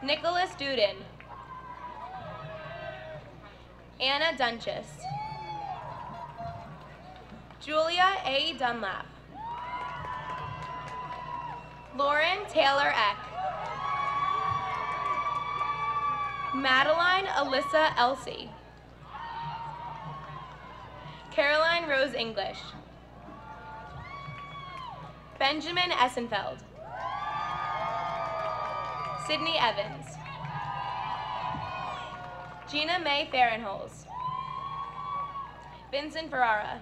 Nicholas Duden. Anna Dunches. Julia A. Dunlap. Lauren Taylor Eck. Madeline Alyssa Elsie. Caroline Rose English. Benjamin Essenfeld. Sydney Evans. Gina May Farrenholz. Vincent Ferrara.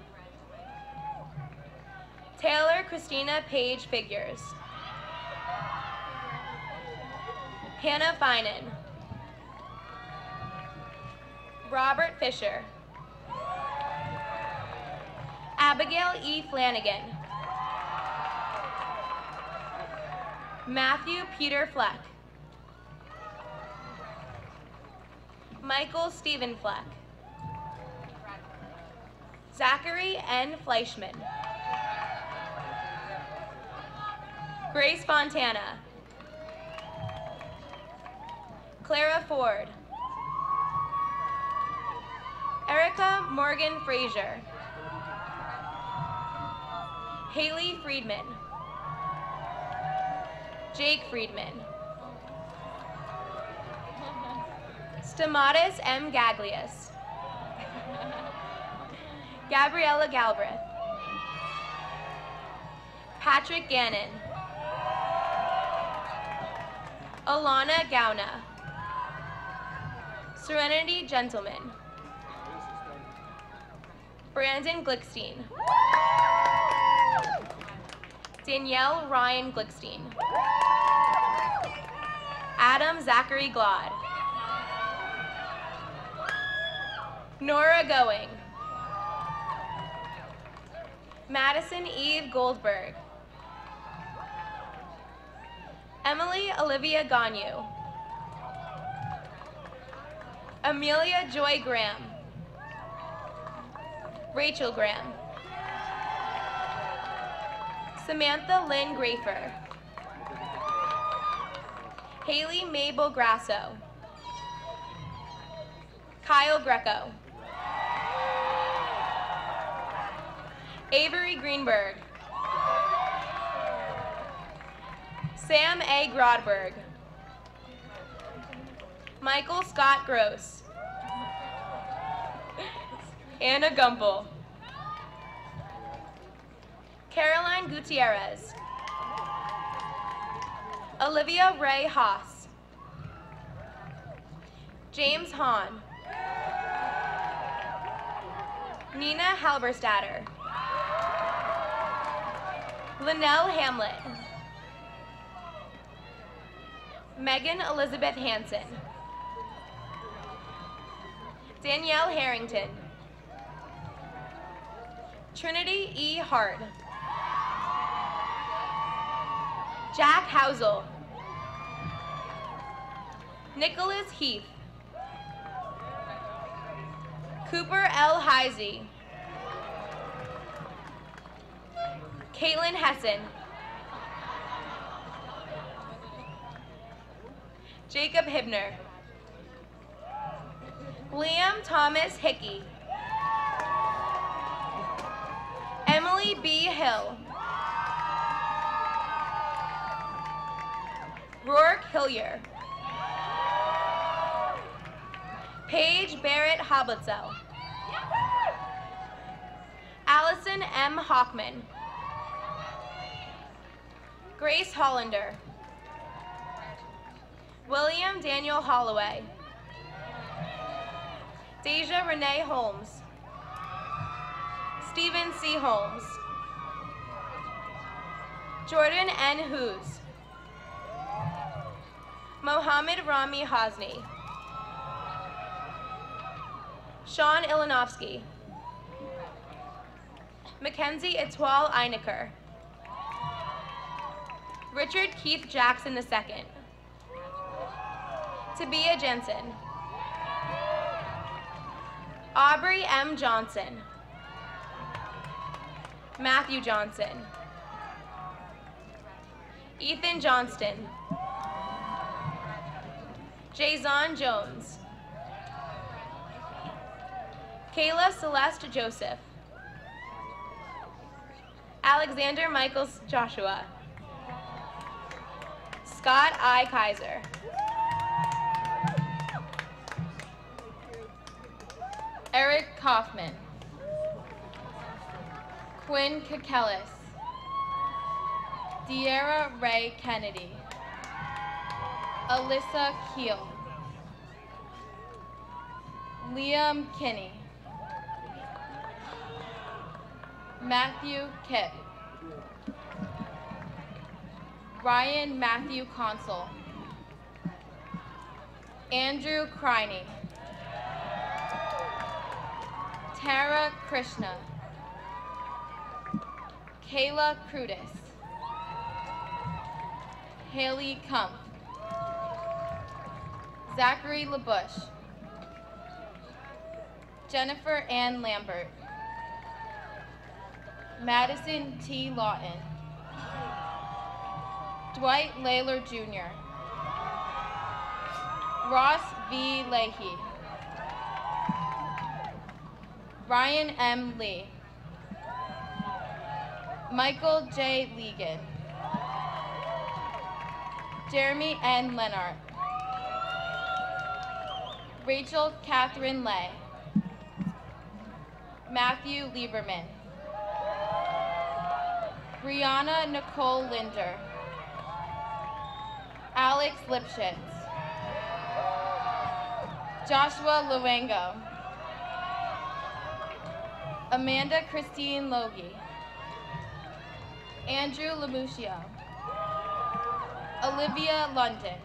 Taylor Christina Page Figures. Hannah Finan. Robert Fisher. Abigail E. Flanagan. Matthew Peter Fleck. Michael Stephen Fleck. Zachary N. Fleischman. Grace Fontana. Clara Ford. Erica Morgan Frazier. Haley Friedman. Jake Friedman. Stamatis M. Gaglius. Gabriella Galbraith. Patrick Gannon. Alana Gauna. Serenity Gentleman. Brandon Glickstein. Danielle Ryan Glickstein. Adam Zachary Glod. Nora Going. Madison Eve Goldberg. Emily Olivia Gagnon. Amelia Joy Graham. Rachel Graham. Samantha Lynn Grafer. Haley Mabel Grasso. Kyle Greco. Avery Greenberg. Sam A. Grodberg. Michael Scott Gross. Anna Gumpel. Caroline Gutierrez. Olivia Ray Haas. James Hahn. Nina Halberstatter. Linnell Hamlet. Megan Elizabeth Hansen. Danielle Harrington. Trinity E. Hart. Jack Housel. Nicholas Heath. Cooper L. Heisey. Caitlin Hessen. Jacob Hibner. Liam Thomas Hickey. Emily B. Hill. Rourke Hillier. Paige Barrett Hoblitzel. Allison M. Hockman. Grace Hollander. William Daniel Holloway. Deja Renee Holmes. Stephen C. Holmes. Jordan N. Hoos. Mohammed Rami Hosni. Sean Ilinovsky. Mackenzie Etoile Einecker. Richard Keith Jackson II. Tabia Jensen. Aubrey M. Johnson. Matthew Johnson. Ethan Johnston. Jason Jones. Kayla Celeste Joseph. Alexander Michaels Joshua. Scott I. Kaiser. Eric Kaufman. Quinn Kekelis. De'Ara Ray Kennedy. Alyssa Keel. Liam Kinney. Matthew Kipp. Ryan Matthew Consul. Andrew Criney. Tara Krishna. Kayla Crudis. Haley Kump. Zachary LaBush. Jennifer Ann Lambert. Madison T. Lawton. Dwight Layler Jr. Ross V. Leahy. Ryan M. Lee. Michael J. Legan. Jeremy N. Lennart. Rachel Catherine Lay. Matthew Lieberman. Brianna Nicole Linder. Alex Lipschitz. Joshua Luengo. Amanda Christine Logie. Andrew Lamuccio. Olivia London.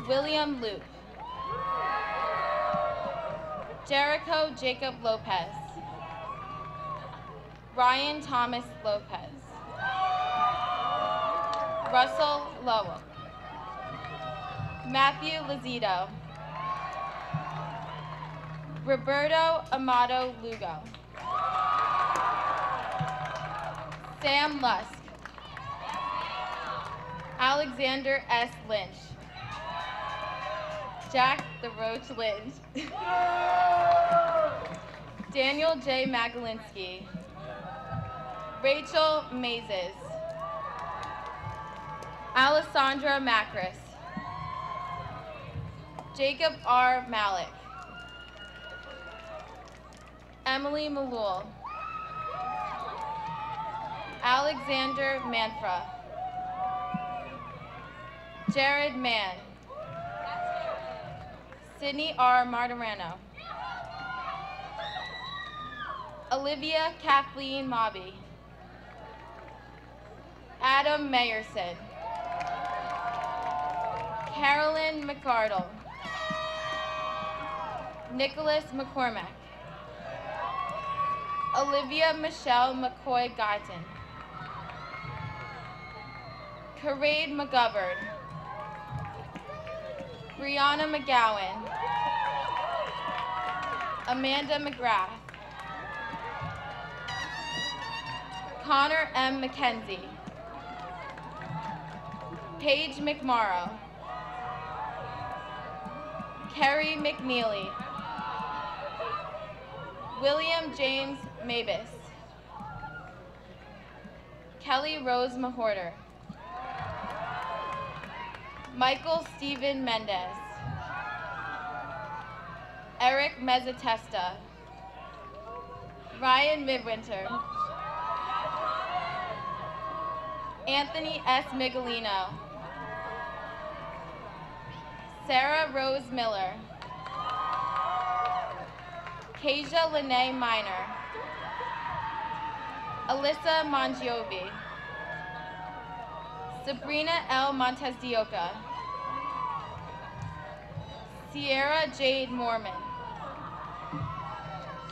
William Loop. Jericho Jacob Lopez. Ryan Thomas Lopez. Russell Lowell. Matthew Lazito. Roberto Amato Lugo. Sam Lusk. Alexander S. Lynch. Jack the Roach Lynch. Daniel J. Magalinsky. Rachel Mazes. Alessandra Macris. Jacob R. Malik. Emily Malul. Alexander Manfra. Jared Mann. Sydney R. Martirano. Olivia Kathleen Mobby. Adam Mayerson. Carolyn McArdle. Nicholas McCormack. Olivia Michelle McCoy Guyton. Caraid McGovern. Brianna McGowan. Amanda McGrath. Connor M. McKenzie. Paige McMorrow. Kerry McNeely. William James Mabus. Kelly Rose Mahorter. Michael Stephen Mendez. Eric Mezzatesta. Ryan Midwinter. Anthony S. Migolino. Sarah Rose Miller. Kasia Lene Minor. Alyssa Mangiovi. Sabrina L. Montes de Oca. Sierra Jade Mormon.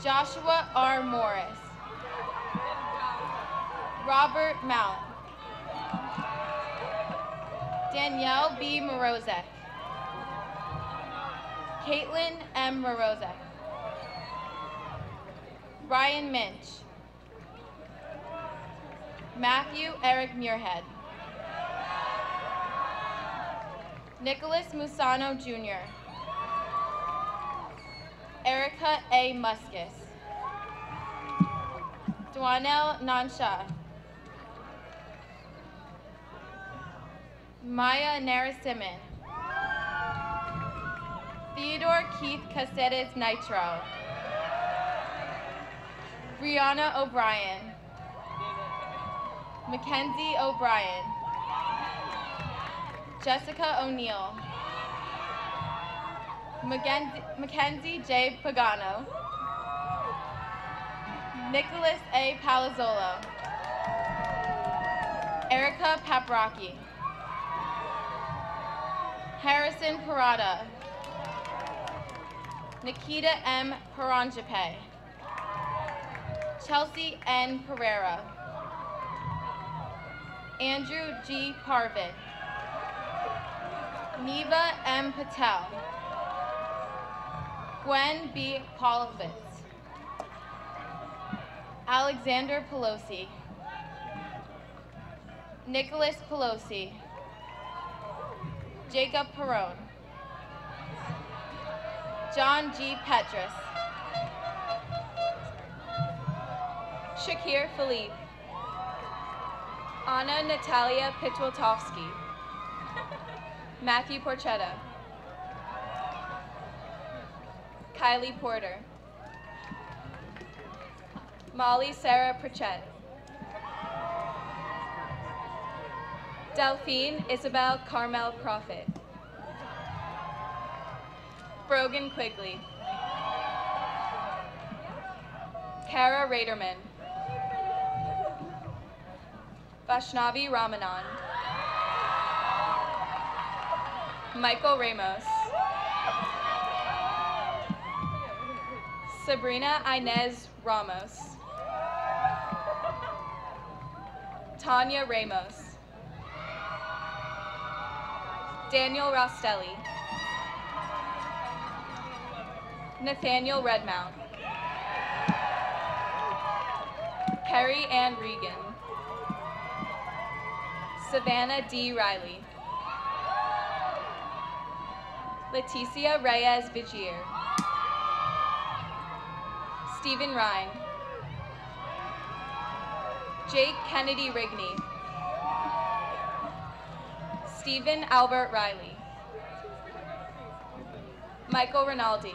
Joshua R. Morris. Robert Mount. Danielle B. Morozek. Caitlin M. Morozek. Ryan Minch. Matthew Eric Muirhead. Nicholas Musano Jr. Erica A. Muskus. Dwanell Nansha. Maya Narasimhan. Theodore Keith Caceres Nitro. Brianna O'Brien. Mackenzie O'Brien. Jessica O'Neill. Mackenzie J. Pagano. Nicholas A. Palazzolo. Erica Paprocki. Harrison Parada. Nikita M. Paranjape. Chelsea N. Pereira. Andrew G. Parvin. Neva M. Patel. Gwen B. Polovitz. Alexander Pelosi. Nicholas Pelosi. Jacob Perone. John G. Petrus. Shakir Philippe. Anna Natalia Pitwoltovsky. Matthew Porchetta. Kylie Porter. Molly Sarah Pritchett. Delphine Isabel Carmel Prophet. Brogan Quigley. Kara Raderman. Vaishnavi Ramanand. Michael Ramos. Sabrina Inez Ramos. Tanya Ramos. Daniel Rostelli. Nathaniel Redmount. Carrie Ann Regan. Savannah D. Riley. Leticia Reyes Vigier. Stephen Ryan. Jake Kennedy Rigney. Stephen Albert Riley. Michael Rinaldi.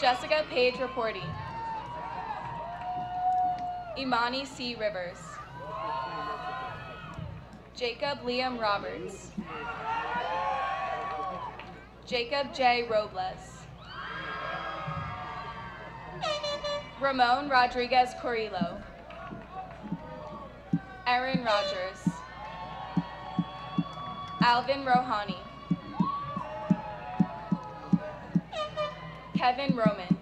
Jessica Page Raporti. Imani C. Rivers. Jacob Liam Roberts. Jacob J. Robles. Ramon Rodriguez Corillo. Aaron Rogers. Alvin Rohani. Kevin Roman.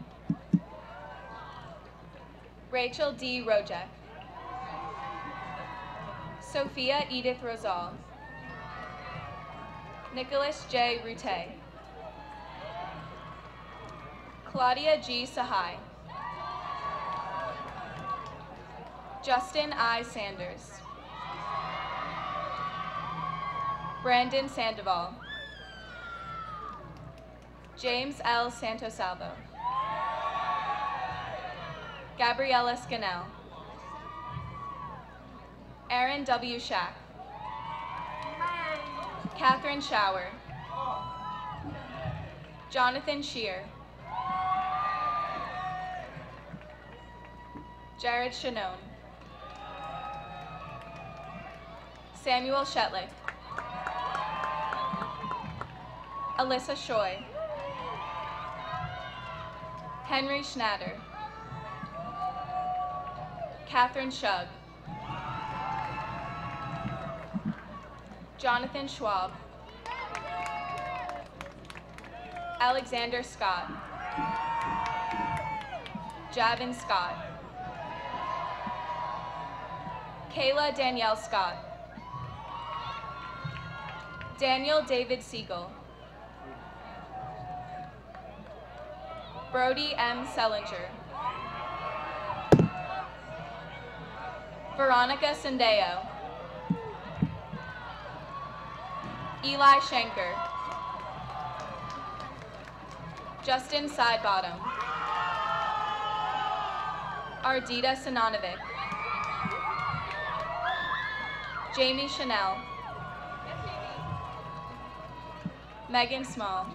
Rachel D. Rojek. Sophia Edith Rosal. Nicholas J. Rute. Claudia G. Sahai. Justin I. Sanders. Brandon Sandoval. James L. Santosalvo. Gabriella Scannell. Aaron W. Shack. Catherine Shower. Jonathan Shear. Jared Shanone. Samuel Shetlick. Alyssa Shoy. Henry Schnatter. Catherine Shug. Jonathan Schwab. Alexander Scott. Javin Scott. Kayla Danielle Scott. Daniel David Siegel. Brody M. Sellinger. Veronica Sendeo. Eli Shanker. Justin Sidebottom. Ardita Sinanovic. Jamie Chanel. Megan Small.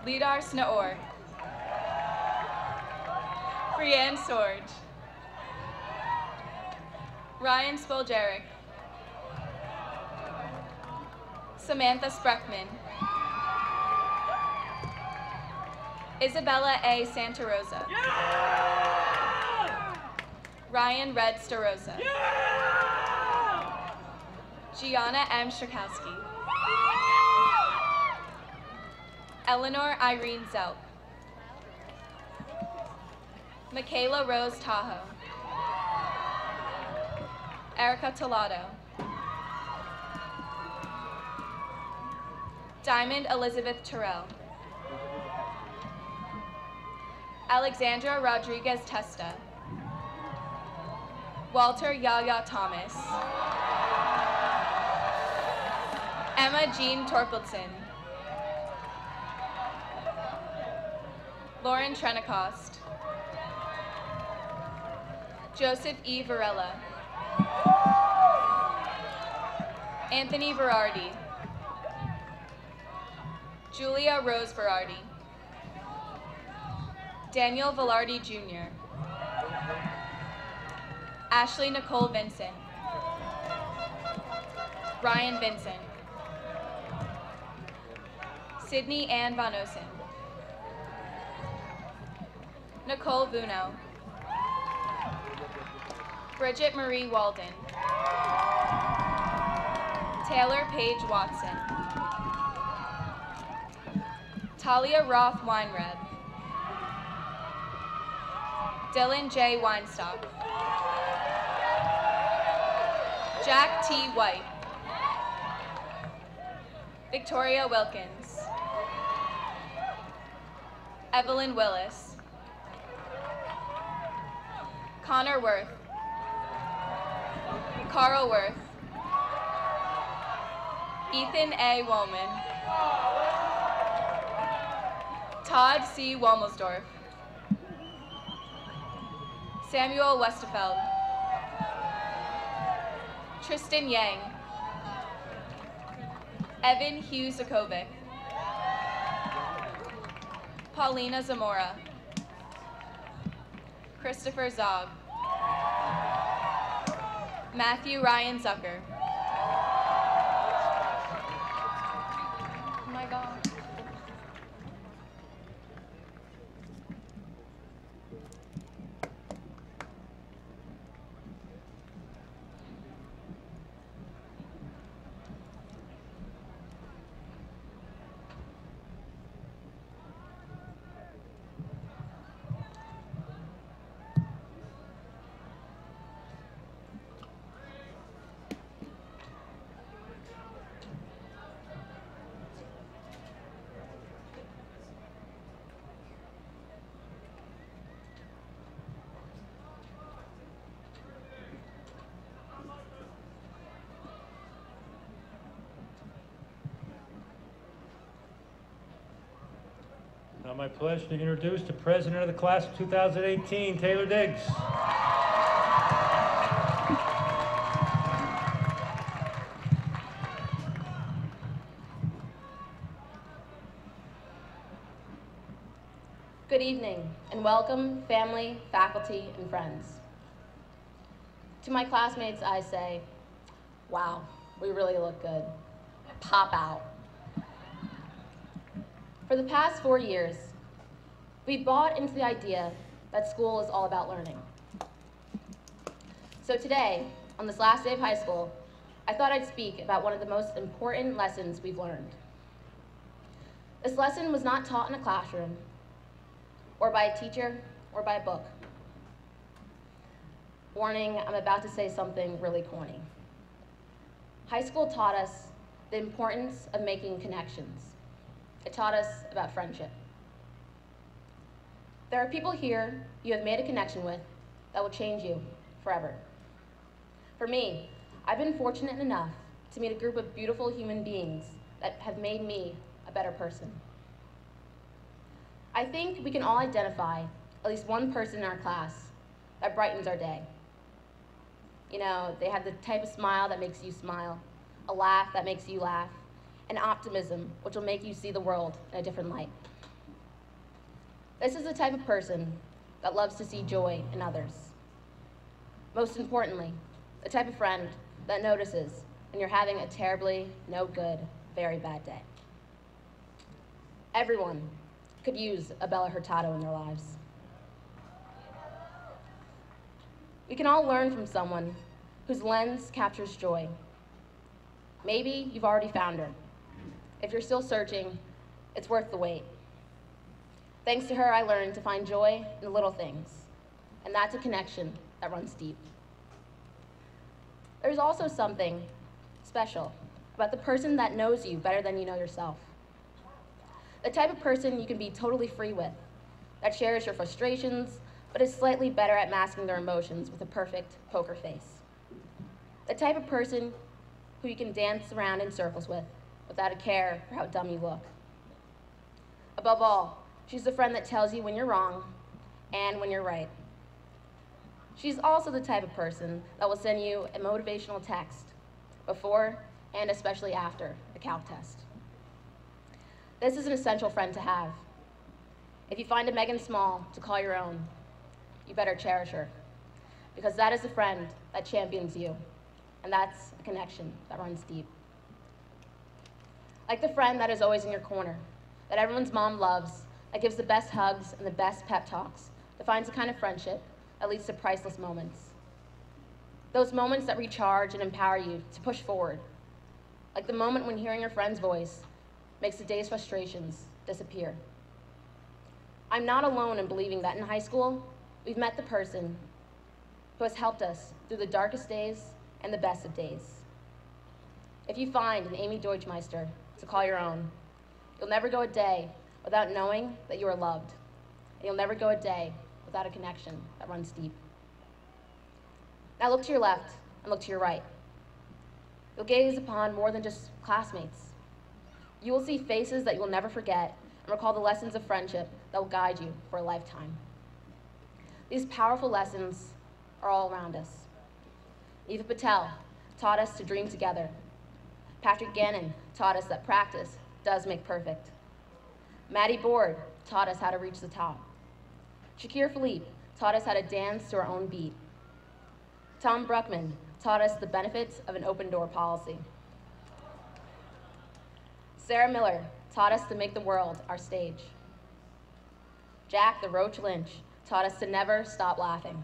Lidar Snaor. Brianne Sorge. Ryan Spoljaric. Samantha Spreckman. Isabella A. Santa Rosa. Yeah! Ryan Red Starosa. Yeah! Gianna M. Strakowski. Eleanor Irene Zelp. Michaela Rose Tahoe. Erica Tolado. Diamond Elizabeth Terrell. Alexandra Rodriguez Testa. Walter Yaya Thomas. Emma Jean Torpildson. Lauren Trenacost. Joseph E. Varela. Anthony Verardi. Julia Rose Verardi. Daniel Velarde Jr. Ashley Nicole Vincent. Ryan Vincent. Sydney Ann Von Osen. Nicole Vuno. Bridget Marie Walden. Taylor Paige Watson. Talia Roth Weinreb. Dylan J. Weinstock. Jack T. White. Victoria Wilkins. Evelyn Willis. Connor Worth. Carl Worth. Ethan A. Woolman. Todd C. Womelsdorf. Samuel Westerfeld. Tristan Yang. Evan Hugh Zakovic. Paulina Zamora. Christopher Zog. Matthew Ryan Zucker. Oh my God. Now my pleasure to introduce the president of the class of 2018, Taylor Diggs. Good evening, and welcome, family, faculty, and friends. To my classmates, I say, wow, we really look good. Pop out. For the past 4 years, we've bought into the idea that school is all about learning. So today, on this last day of high school, I thought I'd speak about one of the most important lessons we've learned. This lesson was not taught in a classroom, or by a teacher, or by a book. Warning, I'm about to say something really corny. High school taught us the importance of making connections. It taught us about friendship. There are people here you have made a connection with that will change you forever. For me, I've been fortunate enough to meet a group of beautiful human beings that have made me a better person. I think we can all identify at least one person in our class that brightens our day. You know, they have the type of smile that makes you smile, a laugh that makes you laugh, and optimism, which will make you see the world in a different light. This is the type of person that loves to see joy in others. Most importantly, the type of friend that notices when you're having a terribly, no good, very bad day. Everyone could use a Bella Hurtado in their lives. We can all learn from someone whose lens captures joy. Maybe you've already found her. If you're still searching, it's worth the wait. Thanks to her, I learned to find joy in the little things, and that's a connection that runs deep. There's also something special about the person that knows you better than you know yourself. The type of person you can be totally free with, that shares your frustrations, but is slightly better at masking their emotions with a perfect poker face. The type of person who you can dance around in circles with, without a care for how dumb you look. Above all, she's the friend that tells you when you're wrong and when you're right. She's also the type of person that will send you a motivational text before and especially after the calc test. This is an essential friend to have. If you find a Megan Small to call your own, you better cherish her, because that is a friend that champions you, and that's a connection that runs deep. Like the friend that is always in your corner, that everyone's mom loves, that gives the best hugs and the best pep talks defines the kind of friendship that leads to priceless moments. Those moments that recharge and empower you to push forward, like the moment when hearing your friend's voice makes the day's frustrations disappear. I'm not alone in believing that in high school, we've met the person who has helped us through the darkest days and the best of days. If you find an Amy Deutschmeister to call your own, you'll never go a day without knowing that you are loved, and you'll never go a day without a connection that runs deep. Now look to your left and look to your right. You'll gaze upon more than just classmates. You will see faces that you will never forget and recall the lessons of friendship that will guide you for a lifetime. These powerful lessons are all around us. Eva Patel taught us to dream together. Patrick Gannon taught us that practice does make perfect. Maddie Board taught us how to reach the top. Shakir Philippe taught us how to dance to our own beat. Tom Bruckman taught us the benefits of an open door policy. Sarah Miller taught us to make the world our stage. Jack the Roach Lynch taught us to never stop laughing.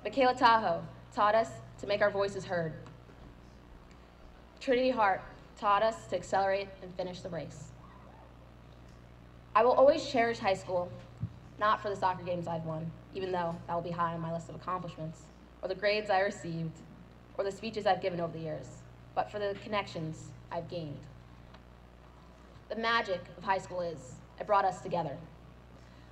Michaela Tahoe taught us to make our voices heard. Trinity Hart taught us to accelerate and finish the race. I will always cherish high school, not for the soccer games I've won, even though that will be high on my list of accomplishments, or the grades I received, or the speeches I've given over the years, but for the connections I've gained. The magic of high school is, it brought us together.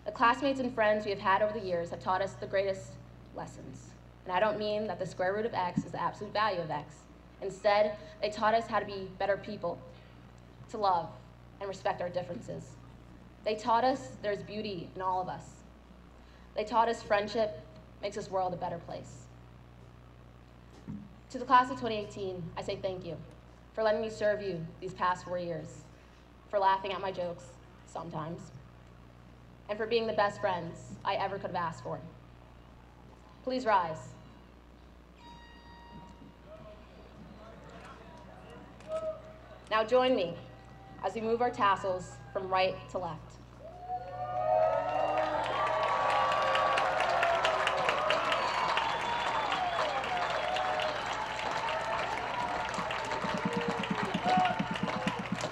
The classmates and friends we have had over the years have taught us the greatest lessons. And I don't mean that the square root of X is the absolute value of X. Instead, they taught us how to be better people, to love and respect our differences. They taught us there's beauty in all of us. They taught us friendship makes this world a better place. To the class of 2018, I say thank you for letting me serve you these past 4 years, for laughing at my jokes sometimes, and for being the best friends I ever could have asked for. Please rise. Now join me as we move our tassels from right to left.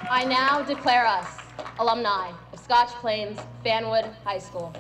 I now declare us alumni of Scotch Plains Fanwood High School.